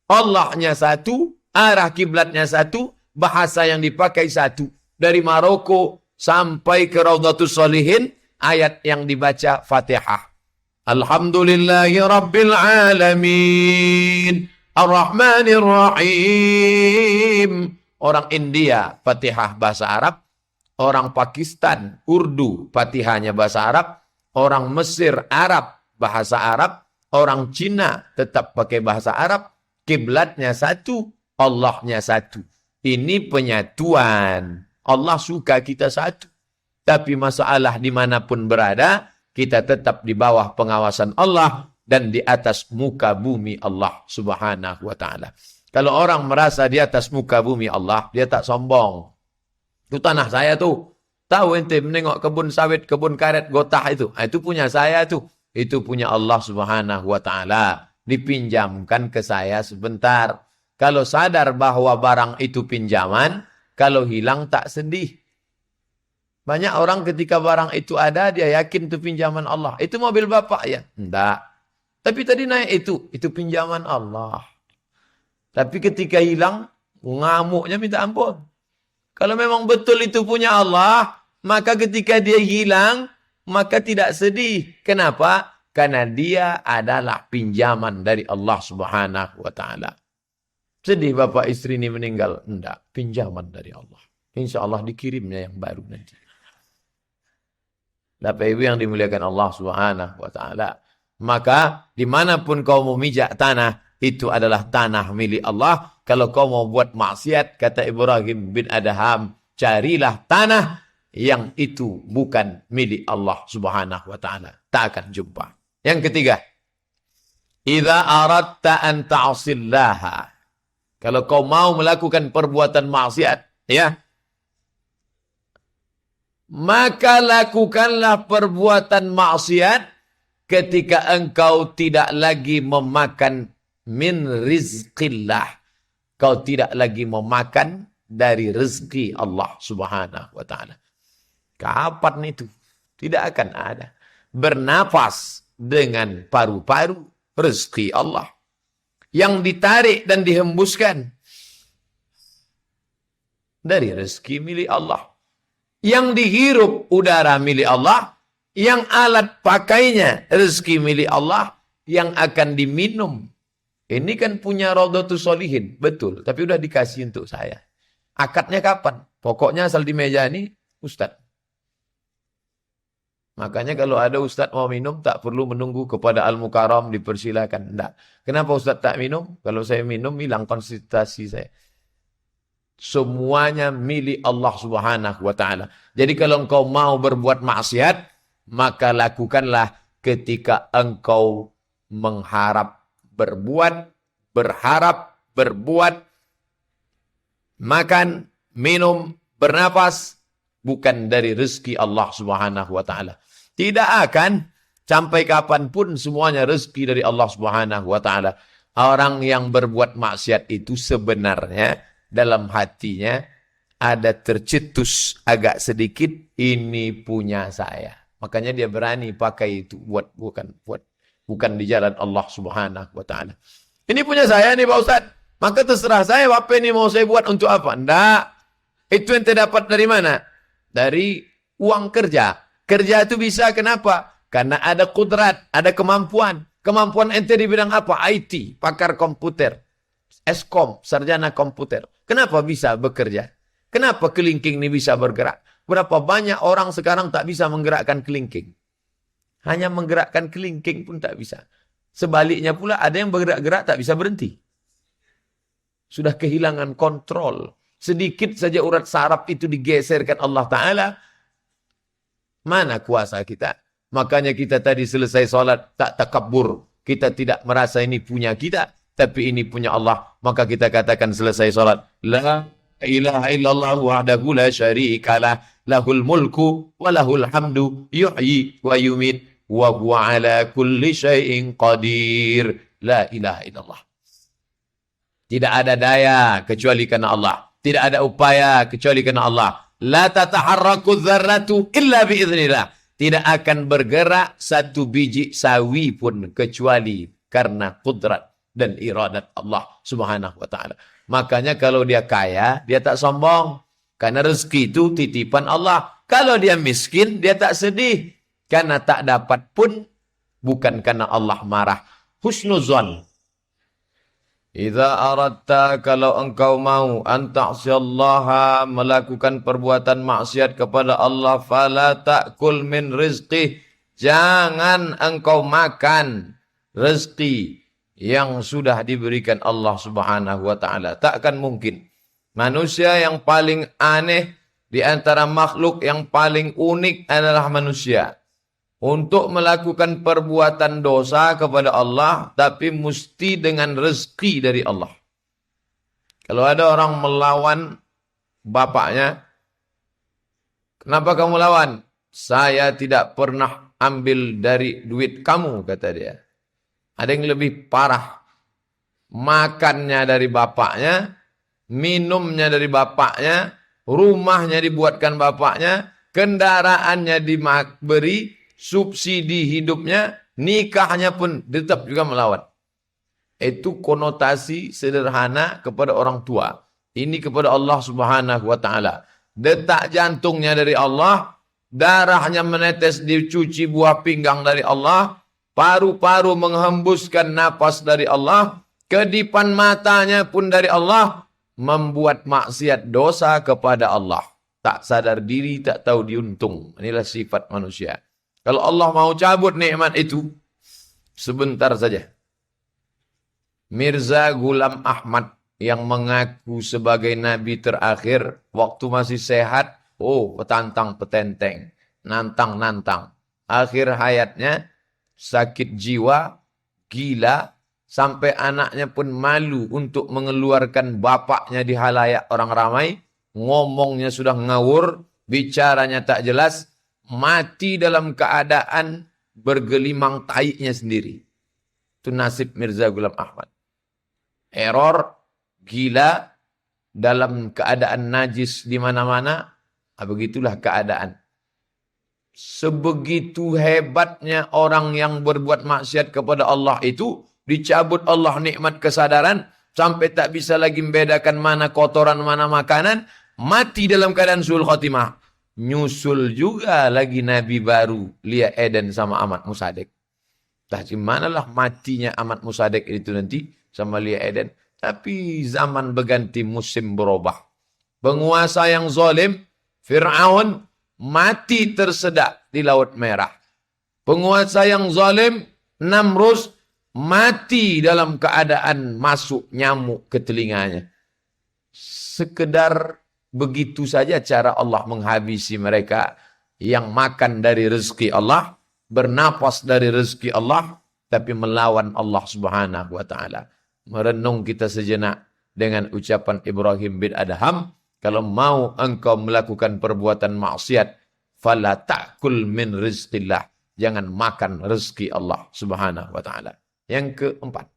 Allahnya satu. Arah kiblatnya satu. Bahasa yang dipakai satu. Dari Maroko sampai ke Raudhatus Shalihin, ayat yang dibaca Fatihah. Alhamdulillahi Rabbil Alamin. Ar-Rahmanir Rahim. Orang India, Fatihah bahasa Arab. Orang Pakistan, Urdu, Fatihahnya bahasa Arab. Orang Mesir, Arab, bahasa Arab. Orang Cina, tetap pakai bahasa Arab. Kiblatnya satu, Allahnya satu. Ini penyatuan. Allah suka kita satu. Tapi masalah dimanapun berada, kita tetap di bawah pengawasan Allah dan di atas muka bumi Allah subhanahu wa ta'ala. Kalau orang merasa di atas muka bumi Allah, dia tak sombong. Itu tanah saya tuh. Tahu ente menengok kebun sawit, kebun karet, gotah itu. Itu punya saya tuh. Itu punya Allah Subhanahu wa taala. Dipinjamkan ke saya sebentar. Kalau sadar bahwa barang itu pinjaman, kalau hilang tak sedih. Banyak orang ketika barang itu ada, dia yakin itu pinjaman Allah. Itu mobil bapak ya? Enggak. Tapi tadi naik itu pinjaman Allah. Tapi ketika hilang, ngamuknya minta ampun. Kalau memang betul itu punya Allah, maka ketika dia hilang, maka tidak sedih. Kenapa? Karena dia adalah pinjaman dari Allah Subhanahu wa taala. Sedih bapak istri ini meninggal? Enggak, pinjaman dari Allah. Insya Allah dikirimnya yang baru nanti. Bapak Ibu yang dimuliakan Allah Subhanahu wa taala. Maka dimanapun kau memijak tanah, itu adalah tanah milik Allah. Kalau kau mau buat maksiat, kata Ibrahim bin Adham, carilah tanah yang itu bukan milik Allah Subhanahu wa taala. Tak akan jumpa. Yang ketiga, idza aradta an ta'sillaha. Kalau kau mau melakukan perbuatan maksiat, ya, maka lakukanlah perbuatan maksiat ketika engkau tidak lagi memakan min rizqillah. Kau tidak lagi memakan dari rezeki Allah Subhanahu wa taala. Kapan itu? Tidak akan ada. Bernapas dengan paru-paru rezeki Allah yang ditarik dan dihembuskan dari rezeki milik Allah. Yang dihirup udara milik Allah, yang alat pakainya rezeki milik Allah, yang akan diminum. Ini kan punya Raudhatus Shalihin, betul, tapi udah dikasih untuk saya. Akadnya kapan? Pokoknya asal di meja ini, Ustadz. Makanya kalau ada Ustadz mau minum, tak perlu menunggu kepada Al-Mukarram dipersilakan. Enggak. Kenapa Ustadz tak minum? Kalau saya minum, hilang konsentrasi saya. Semuanya milik Allah Subhanahu wa taala. Jadi kalau engkau mau berbuat maksiat, maka lakukanlah ketika engkau mengharap berbuat, berharap berbuat, makan, minum, bernapas, bukan dari rezeki Allah Subhanahu wa taala. Tidak akan sampai kapanpun semuanya rezeki dari Allah Subhanahu wa taala. Orang yang berbuat maksiat itu sebenarnya dalam hatinya ada tercetus agak sedikit, ini punya saya. Makanya dia berani pakai itu bukan di jalan Allah Subhanahu wa taala. Ini punya saya nih Pak Ustaz. Maka terserah saya apa ini mau saya buat untuk apa? Enggak. Itu ente dapat dari mana? Dari uang kerja. Kerja itu bisa kenapa? Karena ada kudrat, ada kemampuan. Kemampuan ente di bidang apa? IT, pakar komputer. Eskom, sarjana komputer. Kenapa bisa bekerja? Kenapa kelingking ini bisa bergerak? Berapa banyak orang sekarang tak bisa menggerakkan kelingking? Hanya menggerakkan kelingking pun tak bisa. Sebaliknya pula ada yang bergerak-gerak tak bisa berhenti. Sudah kehilangan kontrol. Sedikit saja urat saraf itu digeserkan Allah Ta'ala. Mana kuasa kita? Makanya kita tadi selesai sholat tak takabur. Kita tidak merasa ini punya kita. Tapi ini punya Allah. Maka kita katakan selesai sholat. La ilaha illallah wahdahu la syarikalah. Lahul mulku wa lahul hamdu. Yuhyi wa yumit. Wa huwa ala kulli syai'in qadir. La ilaha illallah. Tidak ada daya kecuali karena Allah. Tidak ada upaya kecuali karena Allah. La tataharraku dzarratu illa biiznillah. Tidak akan bergerak satu biji sawi pun kecuali karena kudrat dan iradat Allah Subhanahu wa taala. Makanya kalau dia kaya, dia tak sombong. Karena rezeki itu titipan Allah. Kalau dia miskin, dia tak sedih. Karena tak dapat pun bukan karena Allah marah. Husnuzan. Idza aradta, kalau engkau mau an ta'siyallaha, melakukan perbuatan maksiat kepada Allah, fala ta'kul min rizqih, jangan engkau makan rezeki yang sudah diberikan Allah Subhanahu wa taala. Takkan mungkin. Manusia yang paling aneh di antara makhluk yang paling unik adalah manusia. Untuk melakukan perbuatan dosa kepada Allah, tapi mesti dengan rezeki dari Allah. Kalau ada orang melawan bapaknya, Kenapa kamu lawan? Saya tidak pernah ambil dari duit kamu, kata dia. Ada yang lebih parah. Makannya dari bapaknya, minumnya dari bapaknya, rumahnya dibuatkan bapaknya, kendaraannya diberi, subsidi hidupnya, nikahnya pun tetap juga melawan. Itu konotasi sederhana kepada orang tua. Ini kepada Allah Subhanahu wa taala. Detak jantungnya dari Allah, darahnya menetes dicuci buah pinggang dari Allah, paru-paru menghembuskan napas dari Allah, kedipan matanya pun dari Allah, membuat maksiat dosa kepada Allah. Tak sadar diri, tak tahu diuntung. Inilah sifat manusia. Kalau Allah mau cabut nikmat itu, sebentar saja. Mirza Ghulam Ahmad yang mengaku sebagai nabi terakhir waktu masih sehat, petantang petenteng, nantang-nantang. Akhir hayatnya sakit jiwa, gila, sampai anaknya pun malu untuk mengeluarkan bapaknya di halayak orang ramai, ngomongnya sudah ngawur, bicaranya tak jelas, mati dalam keadaan bergelimang taiknya sendiri. Itu nasib Mirza Ghulam Ahmad. Error, gila, dalam keadaan najis di mana-mana, begitulah keadaan. Sebegitu hebatnya orang yang berbuat maksiat kepada Allah itu, dicabut Allah nikmat kesadaran, sampai tak bisa lagi membedakan mana kotoran, mana makanan, mati dalam keadaan suul khotimah. Nyusul juga lagi nabi baru, Lia Eden sama Ahmad Musaddiq. Entah gimanalah matinya Ahmad Musaddiq itu nanti, sama Lia Eden. Tapi zaman berganti, musim berubah. Penguasa yang zalim, Fir'aun, mati tersedak di Laut Merah. Penguasa yang zalim, Namrus, mati dalam keadaan masuk nyamuk ke telinganya. Sekedar begitu saja cara Allah menghabisi mereka yang makan dari rezeki Allah, bernapas dari rezeki Allah, tapi melawan Allah Subhanahu wa taala. Merenung kita sejenak dengan ucapan Ibrahim bin Adham, kalau mau engkau melakukan perbuatan maksiat, fala ta'kul min rizqillah, jangan makan rezeki Allah Subhanahu wa taala. Yang keempat,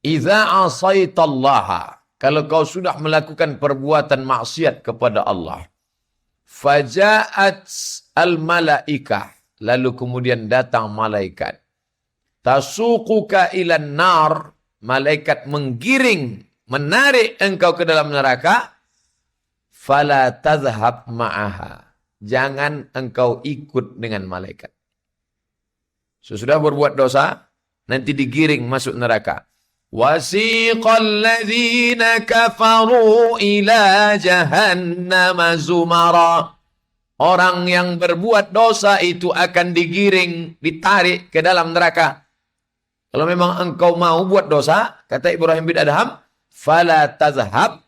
idza asaitallaha, kalau kau sudah melakukan perbuatan maksiat kepada Allah, faja'at al-malaikah, lalu kemudian datang malaikat, tasuquka ilan nar, malaikat menggiring, menarik engkau ke dalam neraka, fala tadhhab ma'aha, jangan engkau ikut dengan malaikat. Sesudah berbuat dosa, nanti digiring masuk neraka. Wasiqal ladzina kafaru ila jahannam zumara. Orang yang berbuat dosa itu akan digiring, ditarik ke dalam neraka. Kalau memang engkau mau buat dosa, kata Ibrahim bin Adham, fala tazhab,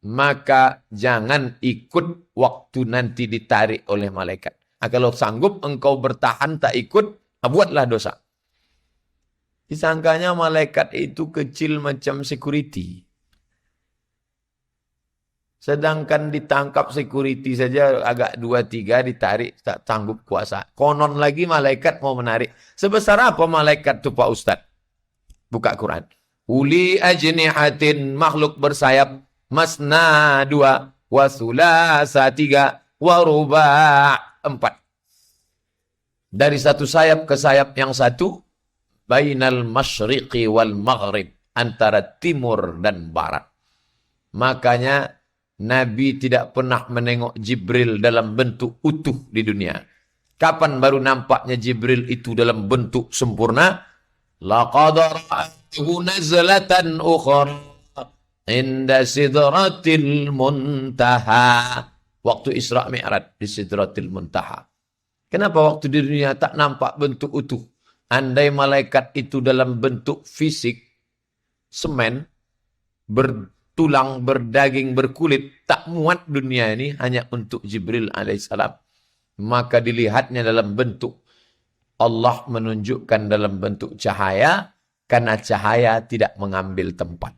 maka jangan ikut waktu nanti ditarik oleh malaikat. Kalau sanggup engkau bertahan tak ikut, buatlah dosa. Disangkanya malaikat itu kecil macam security. Sedangkan ditangkap security saja agak 2-3 ditarik, tak sanggup kuasa. Konon lagi malaikat mau menarik. Sebesar apa malaikat itu Pak Ustadz? Buka Quran. Uli ajnihatin, makhluk bersayap, masna 2, wa sulasa 3, wa ruba' 4. Dari satu sayap ke sayap yang satu, bainal masyriqi wal maghrib, antara timur dan barat. Makanya Nabi tidak pernah menengok Jibril dalam bentuk utuh di dunia. Kapan baru nampaknya Jibril itu dalam bentuk sempurna? Laqad ra'atuhu nazlatan ukhra inda sidratil muntaha. Waktu Isra Mi'raj di Sidratil Muntaha. Kenapa waktu di dunia tak nampak bentuk utuh? Andai malaikat itu dalam bentuk fisik, semen, bertulang, berdaging, berkulit, tak muat dunia ini hanya untuk Jibril alaihissalam. Maka dilihatnya dalam bentuk, Allah menunjukkan dalam bentuk cahaya, karena cahaya tidak mengambil tempat.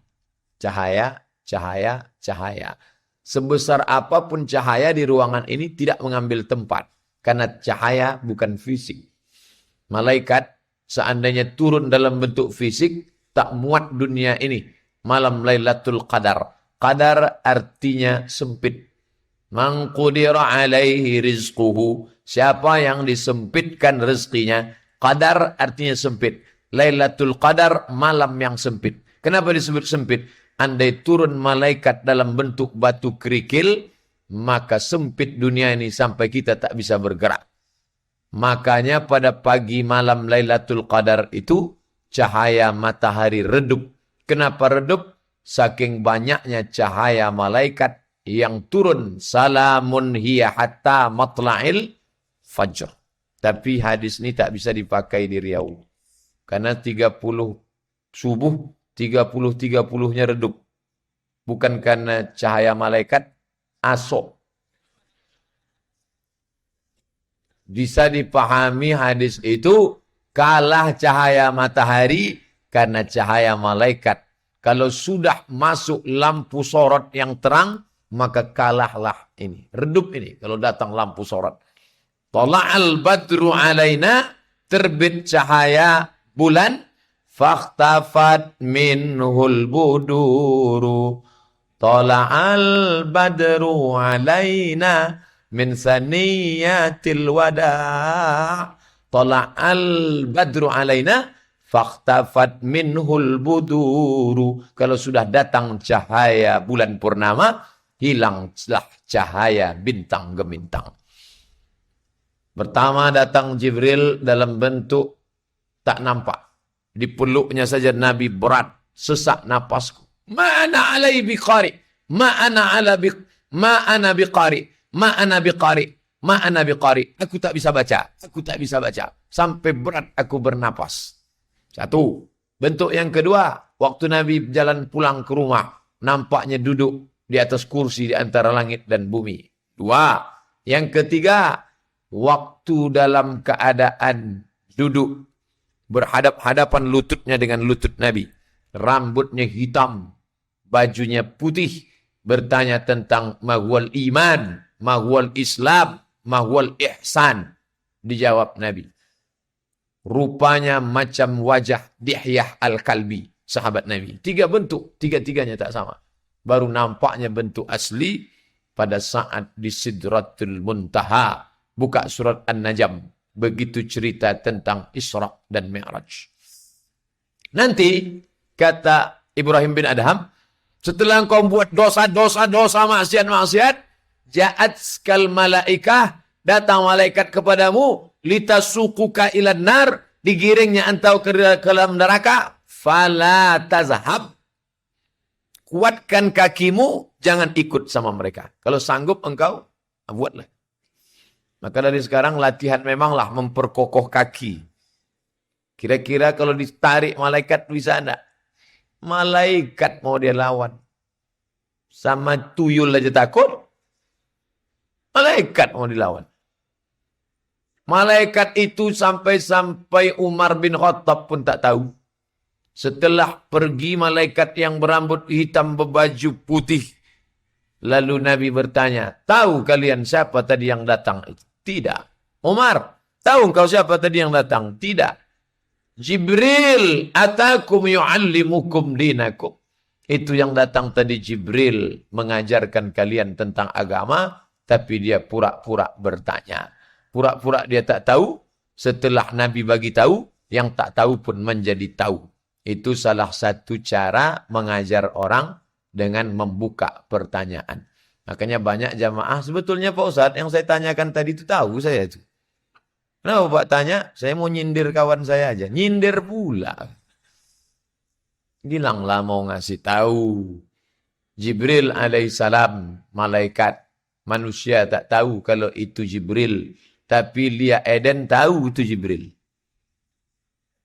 Cahaya, cahaya, cahaya. Sebesar apapun cahaya di ruangan ini tidak mengambil tempat. Karena cahaya bukan fisik. Malaikat seandainya turun dalam bentuk fisik, tak muat dunia ini. Malam Lailatul Qadar. Qadar artinya sempit. Man qudira alaihi rizquhu. Siapa yang disempitkan rezekinya. Qadar artinya sempit. Lailatul Qadar, malam yang sempit. Kenapa disebut sempit? Andai turun malaikat dalam bentuk batu kerikil, maka sempit dunia ini sampai kita tak bisa bergerak. Makanya pada pagi malam Lailatul Qadar itu cahaya matahari redup. Kenapa redup? Saking banyaknya cahaya malaikat yang turun. Salamun hiya hatta matla'il fajr. Tapi hadis ini tak bisa dipakai di Riau. Karena 30 subuh, 30-30-nya redup. Bukan karena cahaya malaikat, asok. Bisa dipahami hadis itu kalah cahaya matahari karena cahaya malaikat. Kalau sudah masuk lampu sorot yang terang, maka kalahlah ini. Redup ini kalau datang lampu sorot. Tala'al badru alaina, terbit cahaya bulan. Fakhtafat minhul buduru. Tala'al badru alaina min saniyatil wada'. Tala'al badru alaina fakhtafat minhul buduru. Kalau sudah datang cahaya bulan purnama, hilanglah cahaya bintang gemintang. Pertama datang Jibril dalam bentuk tak nampak. Dipeluknya saja Nabi berat, sesak napasku. Ma'ana alai biqari, ma'ana biqari, ma'ana biqari. Aku tak bisa baca, Sampai berat aku bernapas. Satu. Bentuk yang kedua, waktu Nabi jalan pulang ke rumah, nampaknya duduk di atas kursi di antara langit dan bumi. Dua. Yang ketiga, waktu dalam keadaan duduk, berhadap-hadapan lututnya dengan lutut Nabi. Rambutnya hitam, bajunya putih, bertanya tentang mahwal iman, mahwal Islam, mahwal ihsan. Dijawab Nabi. Rupanya macam wajah Dihyah Al-Kalbi, sahabat Nabi. 3 bentuk, tiga-tiganya tak sama. Baru nampaknya bentuk asli pada saat di Sidratul Muntaha. Buka surat An-Najm. Begitu cerita tentang Isra dan Mi'raj. Nanti, kata Ibrahim bin Adham, setelah engkau buat dosa, maksiat, ja'at skal malaikah, datang malaikat kepadamu, litasukuka ilan nar, digiringnya engkau ke dalam neraka, fala tazhab, kuatkan kakimu, jangan ikut sama mereka. Kalau sanggup engkau, buatlah. Maka dari sekarang latihan memanglah memperkokoh kaki. Kira-kira kalau ditarik malaikat bisa enggak? Malaikat mau dia lawan. Sama tuyul aja takut. Malaikat mau dilawan. Malaikat itu sampai Umar bin Khattab pun tak tahu. Setelah pergi malaikat yang berambut hitam berbaju putih. Lalu Nabi bertanya, tahu kalian siapa tadi yang datang? Tidak. Umar, tahu engkau siapa tadi yang datang? Tidak. Jibril atakum yu'allimukum dinakum. Itu yang datang tadi Jibril mengajarkan kalian tentang agama, tapi dia pura-pura bertanya. Pura-pura dia tak tahu, setelah Nabi bagi tahu, yang tak tahu pun menjadi tahu. Itu salah satu cara mengajar orang dengan membuka pertanyaan. Makanya banyak jamaah, sebetulnya Pak Ustadz yang saya tanyakan tadi itu tahu saya itu. Kenapa Pak tanya? Saya mau nyindir kawan saya aja. Nyindir pula. Bilanglah mau ngasih tahu. Jibril alaihissalam, malaikat. Manusia tak tahu kalau itu Jibril. Tapi Lia Eden tahu itu Jibril.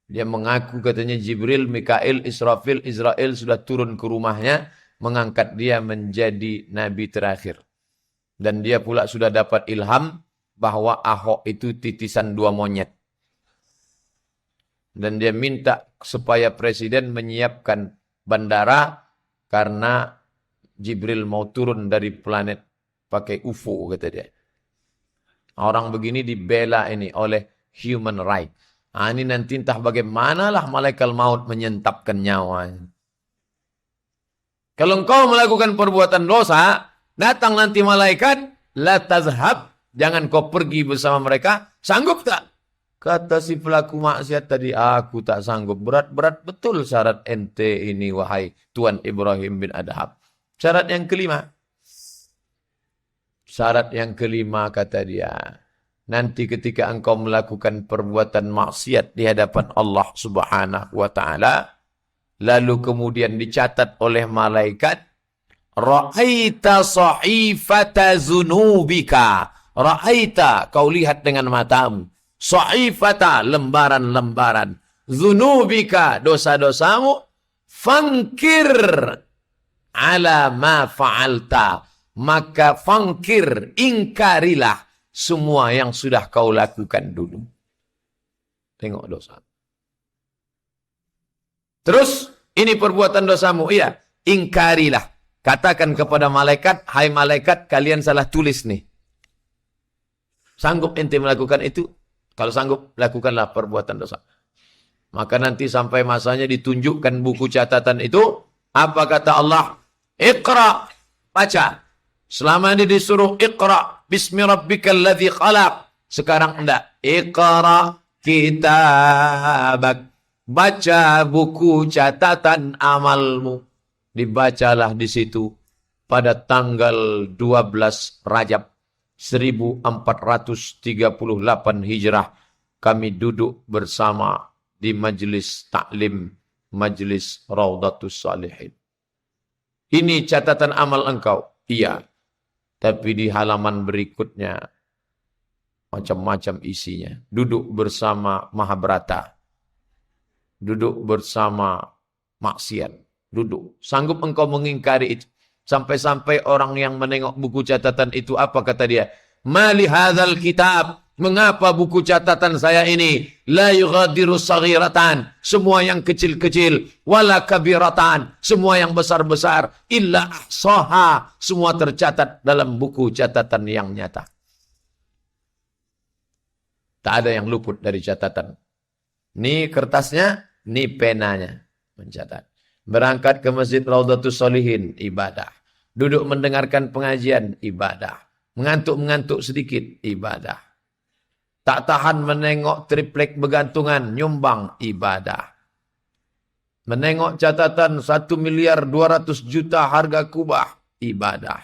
Dia mengaku katanya Jibril, Mikail, Israfil, Israel sudah turun ke rumahnya. Mengangkat dia menjadi nabi terakhir. Dan dia pula sudah dapat ilham bahwa Ahok itu titisan 2 monyet. Dan dia minta supaya presiden menyiapkan bandara karena Jibril mau turun dari planet pakai UFO, kata dia. Orang begini dibela ini oleh human right. Nah, ini nanti entah bagaimanalah malaikat maut menyentapkan nyawanya. Kalau engkau melakukan perbuatan dosa, datang nanti malaikat, la tazhab, jangan kau pergi bersama mereka, sanggup tak? Kata si pelaku maksiat tadi, aku tak sanggup. Berat-berat betul syarat ente ini, wahai Tuan Ibrahim bin Adham. Syarat yang kelima. Syarat yang kelima, kata dia, nanti ketika engkau melakukan perbuatan maksiat di hadapan Allah Subhanahu wa Ta'ala, lalu kemudian dicatat oleh malaikat, ra'aita sahifata zunubika. Ra'aita, kau lihat dengan matamu. Sahifata, lembaran-lembaran. Zunubika, dosa-dosamu. Fangkir ala ma fa'alta. Maka fangkir, ingkarilah semua yang sudah kau lakukan dulu. Tengok dosa. Terus, ini perbuatan dosamu. Iya, ingkarilah. Katakan kepada malaikat, hai malaikat, kalian salah tulis nih. Sanggup ente melakukan itu? Kalau sanggup, lakukanlah perbuatan dosa. Maka nanti sampai masanya ditunjukkan buku catatan itu. Apa kata Allah? Iqra, baca. Selama ini disuruh Iqra, bismi rabbikal ladzi khalaq. Sekarang enggak. Iqra kitabak. Baca buku catatan amalmu. Dibacalah di situ pada tanggal 12 Rajab 1438 Hijrah. Kami duduk bersama di majelis taklim, majelis Raudatus Salihin. Ini catatan amal engkau. Iya. Tapi di halaman berikutnya macam-macam isinya. Duduk bersama Mahabharata. Duduk bersama maksiat. Duduk. Sanggup engkau mengingkari itu. Sampai-sampai orang yang menengok buku catatan itu, apa kata dia? Mali hadzal kitab. Mengapa buku catatan saya ini la yughadiru saghiratan, semua yang kecil-kecil, wala kabiratan, semua yang besar-besar, illa ahsaha, semua tercatat dalam buku catatan yang nyata. Tak ada yang luput dari catatan. Ini kertasnya, ini penanya mencatat. Berangkat ke Masjid Raudatus Shalihin, ibadah. Duduk mendengarkan pengajian, ibadah. Mengantuk-mengantuk sedikit, ibadah. Tak tahan menengok triplek bergantungan, nyumbang, ibadah. Menengok catatan 1.200.000.000 harga kubah, ibadah.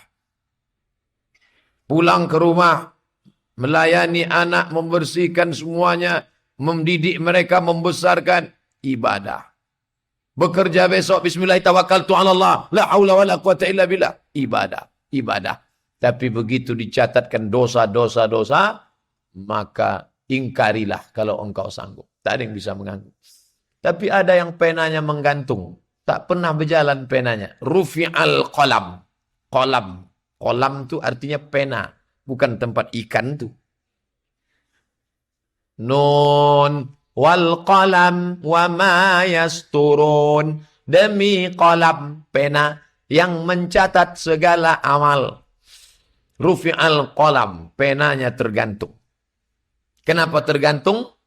Pulang ke rumah, melayani anak, membersihkan semuanya, mendidik mereka, membesarkan, ibadah. Bekerja besok, bismillah, tawakkaltu ala Allah, la haula wa la quwata illa billah, ibadah, ibadah. Tapi begitu dicatatkan dosa-dosa, maka ingkarilah kalau engkau sanggup. Tak ada yang bisa mengganggu. Tapi ada yang penanya menggantung. Tak pernah berjalan penanya. Rufi'al qalam. Qalam. Qalam itu artinya pena. Bukan tempat ikan itu. Nun wal qalam wa ma yasturun. Demi qalam, pena yang mencatat segala amal. Rufi'al qalam. Penanya tergantung. Kenapa tergantung?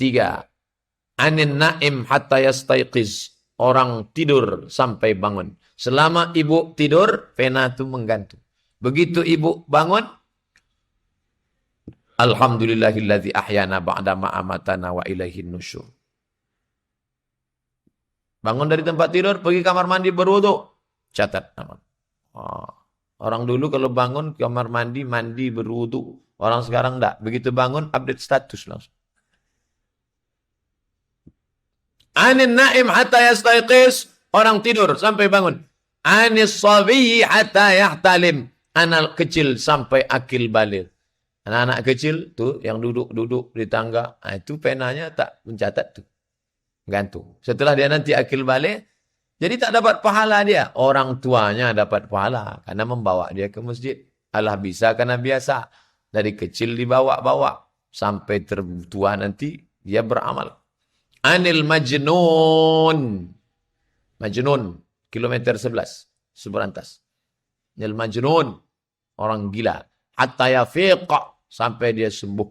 3. Anin naim hatta yastayqiz. Orang tidur sampai bangun. Selama ibu tidur, pena itu menggantung. Begitu ibu bangun, alhamdulillahilladzi ahyana ba'dama amatana wa ilaihin nusyur. Bangun dari tempat tidur, pergi kamar mandi berwudu, catat amal. Orang dulu kalau bangun kamar mandi, mandi berwudu. Orang sekarang enggak. Begitu bangun, update status langsung. Anin naim hatta yastayqiz. Orang tidur sampai bangun. Anis sabiyyi hatta yahtalim. Anak kecil sampai akil baligh. Anak-anak kecil tuh yang duduk-duduk di tangga. Itu penanya tak mencatat tuh. Gantung. Setelah dia nanti akil baligh, jadi tak dapat pahala dia. Orang tuanya dapat pahala. Karena membawa dia ke masjid. Allah bisa karena biasa. Dari kecil dibawa-bawa. Sampai tertua nanti dia beramal. Anil majnun. Majnun. Kilometer 11. Seberantas. Nil majnun, orang gila. Hatta yafiqa, sampai dia sembuh.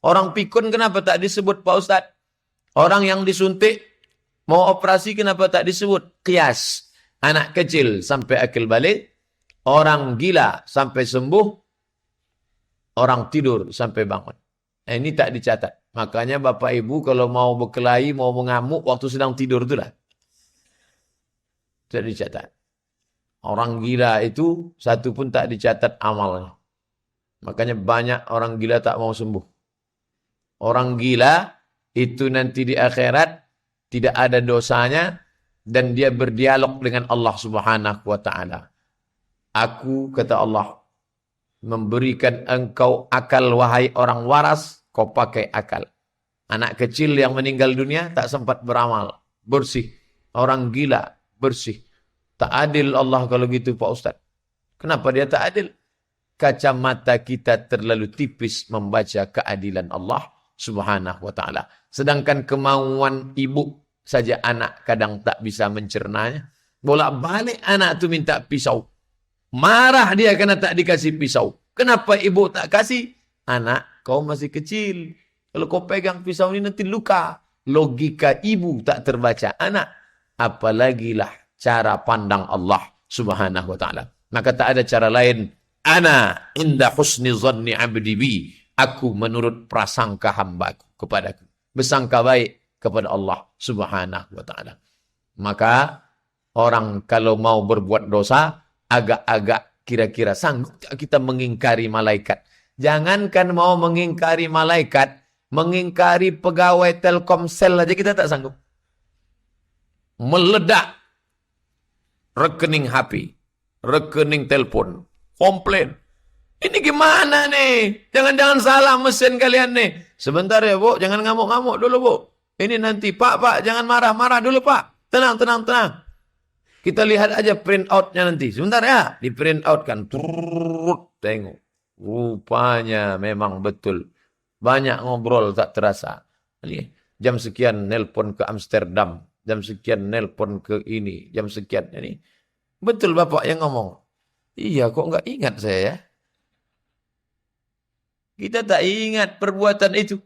Orang pikun kenapa tak disebut Pak Ustaz? Orang yang disuntik, mau operasi kenapa tak disebut? Qiyas. Anak kecil sampai akil balik. Orang gila sampai sembuh. Orang tidur sampai bangun. Nah, ini tak dicatat. Makanya Bapak Ibu kalau mau berkelahi, mau mengamuk waktu sedang tidur itulah. Tidak dicatat. Orang gila itu satu pun tak dicatat amalnya. Makanya banyak orang gila tak mau sembuh. Orang gila itu nanti di akhirat tidak ada dosanya dan dia berdialog dengan Allah Subhanahu wa taala. Aku, kata Allah, memberikan engkau akal wahai orang waras, kau pakai akal. Anak kecil yang meninggal dunia tak sempat beramal, bersih. Orang gila, bersih. Tak adil Allah kalau gitu Pak Ustaz. Kenapa dia tak adil? Kacamata kita terlalu tipis membaca keadilan Allah Subhanahu wa ta'ala. Sedangkan kemauan ibu saja anak kadang tak bisa mencernanya. Bolak-balik anak itu minta pisau. Marah dia karena tak dikasih pisau. Kenapa ibu tak kasih? Anak, kau masih kecil. Kalau kau pegang pisau ini nanti luka. Logika ibu tak terbaca anak. Apalagilah cara pandang Allah Subhanahu wa ta'ala. Maka tak ada cara lain. Ana inda husni zanni abdi bi. Aku menurut prasangka hambaku kepadaku. Bersangka baik kepada Allah Subhanahu wa ta'ala. Maka orang kalau mau berbuat dosa, agak-agak kira-kira sanggup kita mengingkari malaikat. Jangankan mau mengingkari malaikat, mengingkari pegawai Telkomsel aja kita tak sanggup. Meledak rekening HP, rekening telepon, komplain. Ini gimana nih? Jangan-jangan salah mesin kalian nih. Sebentar ya Bu, jangan ngamuk-ngamuk dulu Bu. Ini nanti Pak, jangan marah-marah dulu Pak. Tenang. Kita lihat aja print out-nya nanti. Sebentar ya, di print out kan. Tengok. Rupanya memang betul. Banyak ngobrol tak terasa. Jam sekian nelpon ke Amsterdam. Jam sekian nelpon ke ini. Jam sekian ini. Betul Bapak yang ngomong. Iya, kok nggak ingat saya ya? Kita tak ingat perbuatan itu.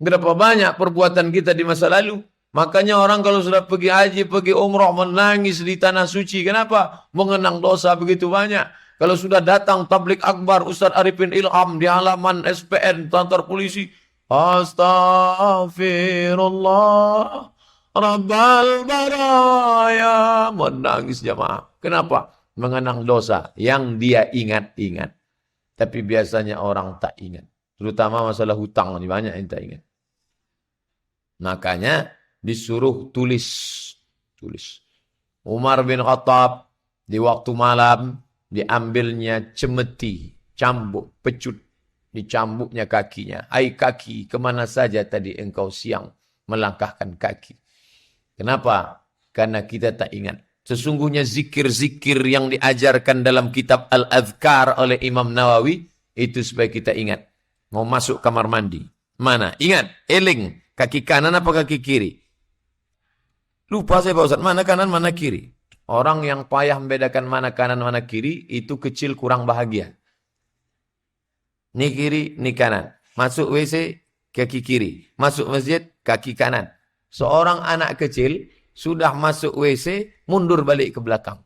Berapa banyak perbuatan kita di masa lalu. Makanya orang kalau sudah pergi haji, pergi umrah, menangis di tanah suci. Kenapa? Mengenang dosa begitu banyak. Kalau sudah datang tablik akbar, Ustaz Arifin Ilham di halaman SPN, kantor polisi. Astaghfirullah. Rabbal baraya. Menangis jamaah. Kenapa? Mengenang dosa yang dia ingat-ingat. Tapi biasanya orang tak ingat. Terutama masalah hutang. Banyak yang tak ingat. Makanya disuruh tulis. Umar bin Khattab di waktu malam diambilnya cemeti, cambuk, pecut. Dicambuknya kakinya. Hai kaki, kemana saja tadi engkau siang melangkahkan kaki. Kenapa? Karena kita tak ingat. Sesungguhnya zikir-zikir yang diajarkan dalam kitab Al-Adhkar oleh Imam Nawawi, itu supaya kita ingat. Mau masuk kamar mandi. Mana? Ingat, eling. Kaki kanan apa kaki kiri? Lupa saya Pak Ustaz. Mana kanan, mana kiri? Orang yang payah membedakan mana kanan, mana kiri, itu kecil kurang bahagia. Ini kiri, ini kanan. Masuk WC, kaki kiri. Masuk masjid, kaki kanan. Seorang anak kecil sudah masuk WC, mundur balik ke belakang.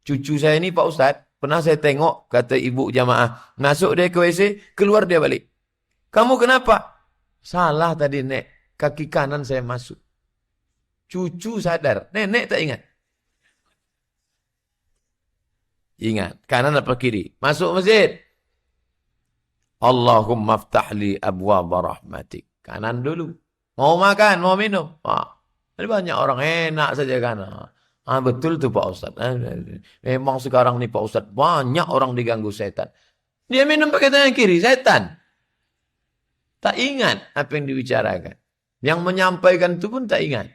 Cucu saya ini Pak Ustaz, pernah saya tengok, kata ibu jamaah, masuk dia ke WC, keluar dia balik. Kamu kenapa? Salah tadi Nek, kaki kanan saya masuk. Cucu sadar, nenek tak ingat. Ingat, kanan apa kiri? Masuk masjid. Allahumma ftahli abwaba rahmatik. Kanan dulu. Mau makan, mau minum. Ada banyak orang enak saja kan. Betul tuh Pak Ustaz. Memang sekarang nih Pak Ustaz, banyak orang diganggu setan. Dia minum pakai tangan kiri, setan. Tak ingat apa yang dibicarakan. Yang menyampaikan itu pun tak ingat.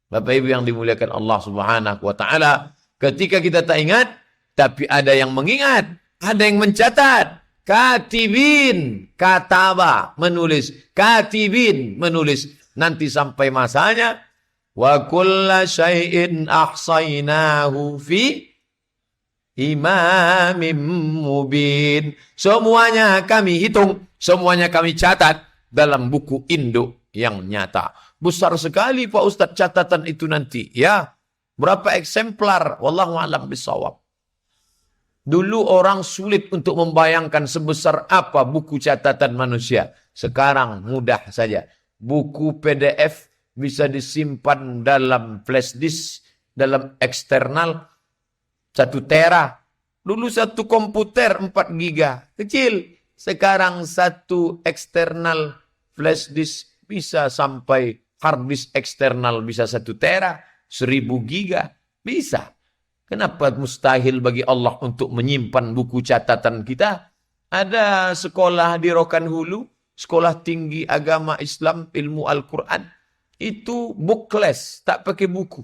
Bapak Ibu yang dimuliakan Allah Subhanahu wa ta'ala. Ketika kita tak ingat, tapi ada yang mengingat. Ada yang mencatat. Katibin, kataba, menulis. Katibin, menulis. Nanti sampai masanya. Wa kulla syai'in ahsaynahu fi imamin mubin. Semuanya kami hitung, semuanya kami catat dalam buku induk yang nyata. Besar sekali Pak Ustadz catatan itu nanti. Ya, berapa eksemplar? Wallahu a'lam bishawab. Dulu orang sulit untuk membayangkan sebesar apa buku catatan manusia. Sekarang mudah saja. Buku PDF bisa disimpan dalam flash disk, dalam eksternal 1 tera. Dulu 1 komputer 4 giga. Kecil. Sekarang 1 eksternal flash disk bisa sampai hard disk eksternal bisa 1 tera. 1000 giga. Bisa. Kenapa mustahil bagi Allah untuk menyimpan buku catatan kita? Ada sekolah di Rokan Hulu, sekolah tinggi agama Islam, ilmu Al-Quran. Itu bookless, tak pakai buku.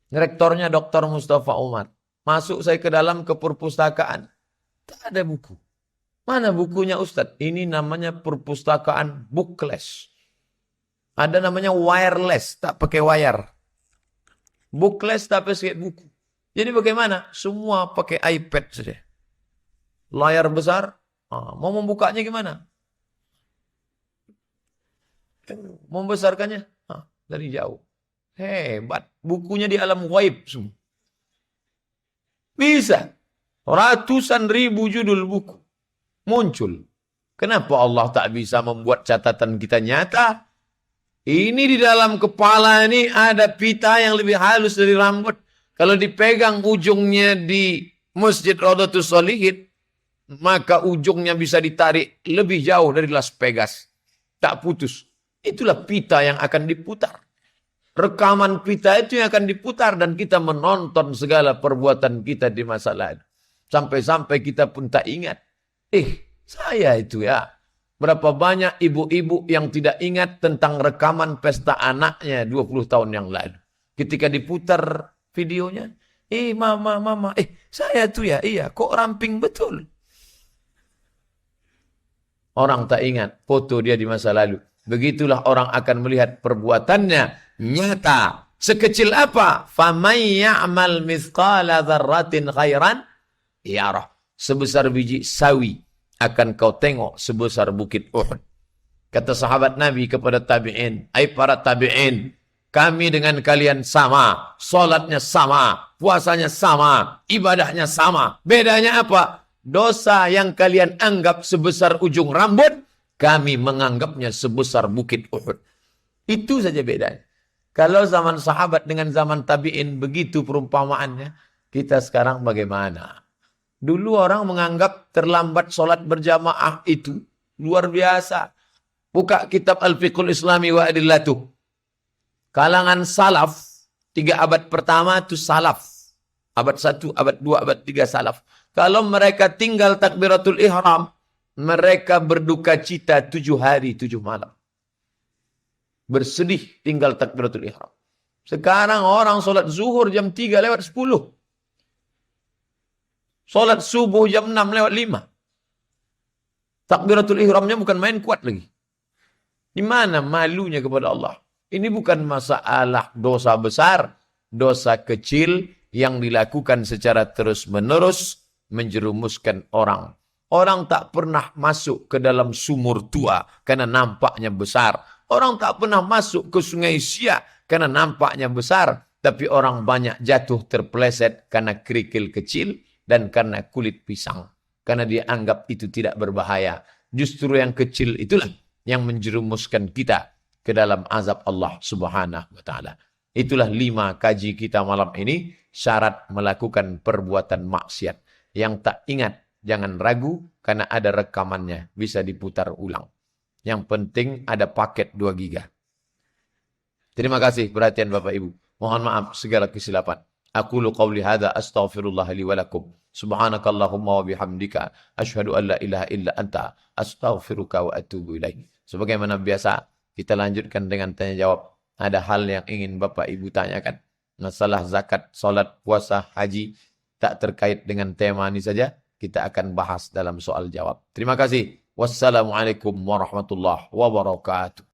Rektornya Dr. Mustafa Umar. Masuk saya ke dalam ke perpustakaan. Tak ada buku. Mana bukunya Ustadz? Ini namanya perpustakaan bookless. Ada namanya wireless, tak pakai wire. Bookless tapi sedikit buku. Jadi bagaimana? Semua pakai iPad saja. Layar besar. Mau membukanya gimana? Mau membesarkannya? Dari jauh. Hebat. Bukunya di alam ghaib semua. Bisa. Ratusan ribu judul buku. Muncul. Kenapa Allah tak bisa membuat catatan kita nyata? Ini di dalam kepala ini ada pita yang lebih halus dari rambut. Kalau dipegang ujungnya di Masjid Raudhatus Shalihin, maka ujungnya bisa ditarik lebih jauh dari Las Vegas. Tak putus. Itulah pita yang akan diputar. Rekaman pita itu yang akan diputar dan kita menonton segala perbuatan kita di masa lalu. Sampai-sampai kita pun tak ingat. Saya itu ya. Berapa banyak ibu-ibu yang tidak ingat tentang rekaman pesta anaknya 20 tahun yang lalu. Ketika diputar videonya, mama, saya tuh ya, iya, kok ramping betul. Orang tak ingat foto dia di masa lalu. Begitulah orang akan melihat perbuatannya nyata. Sekecil apa? فَمَنْ يَعْمَلْ مِثْقَالَ ذَرَّةٍ خَيْرًا يَرَهُ. Sebesar biji sawi akan kau tengok sebesar bukit Uhud. Kata sahabat Nabi kepada tabi'in, para tabi'in, kami dengan kalian sama, solatnya sama, puasanya sama, ibadahnya sama. Bedanya apa? Dosa yang kalian anggap sebesar ujung rambut, kami menganggapnya sebesar bukit Uhud. Itu saja bedanya. Kalau zaman sahabat dengan zaman tabi'in begitu perumpamaannya, kita sekarang bagaimana? Dulu orang menganggap terlambat sholat berjamaah itu luar biasa. Buka kitab Al-Fiqhul Islami wa Adillatuh. Kalangan salaf, 3 abad pertama itu salaf. Abad 1, abad 2, abad 3 salaf. Kalau mereka tinggal takbiratul ihram, mereka berduka cita 7 hari, 7 malam. Bersedih tinggal takbiratul ihram. Sekarang orang sholat zuhur jam 3 lewat 10. Sholat subuh jam 6 lewat 5. Takbiratul ihramnya bukan main kuat lagi. Di mana malunya kepada Allah? Ini bukan masalah dosa besar, dosa kecil yang dilakukan secara terus-menerus menjerumuskan orang. Orang tak pernah masuk ke dalam sumur tua karena nampaknya besar. Orang tak pernah masuk ke sungai Siak karena nampaknya besar. Tapi orang banyak jatuh terpeleset karena kerikil kecil dan karena kulit pisang. Karena dia anggap itu tidak berbahaya. Justru yang kecil itulah yang menjerumuskan kita ke dalam azab Allah Subhanahu wa ta'ala. Itulah 5 kaji kita malam ini. Syarat melakukan perbuatan maksiat. Yang tak ingat, jangan ragu karena ada rekamannya. Bisa diputar ulang. Yang penting ada paket 2 giga. Terima kasih perhatian Bapak Ibu. Mohon maaf segala kesilapan. Aqulu qawli hadza astaghfirullah li wa lakum. Subhanakallahumma wa bihamdika asyhadu an la ilaha illa anta astaghfiruka wa atubu ilaik. Sebagaimana biasa, kita lanjutkan dengan tanya jawab. Ada hal yang ingin Bapak Ibu tanyakan. Masalah zakat, salat, puasa, haji tak terkait dengan tema ini saja. Kita akan bahas dalam soal jawab. Terima kasih. Wassalamualaikum warahmatullahi wabarakatuh.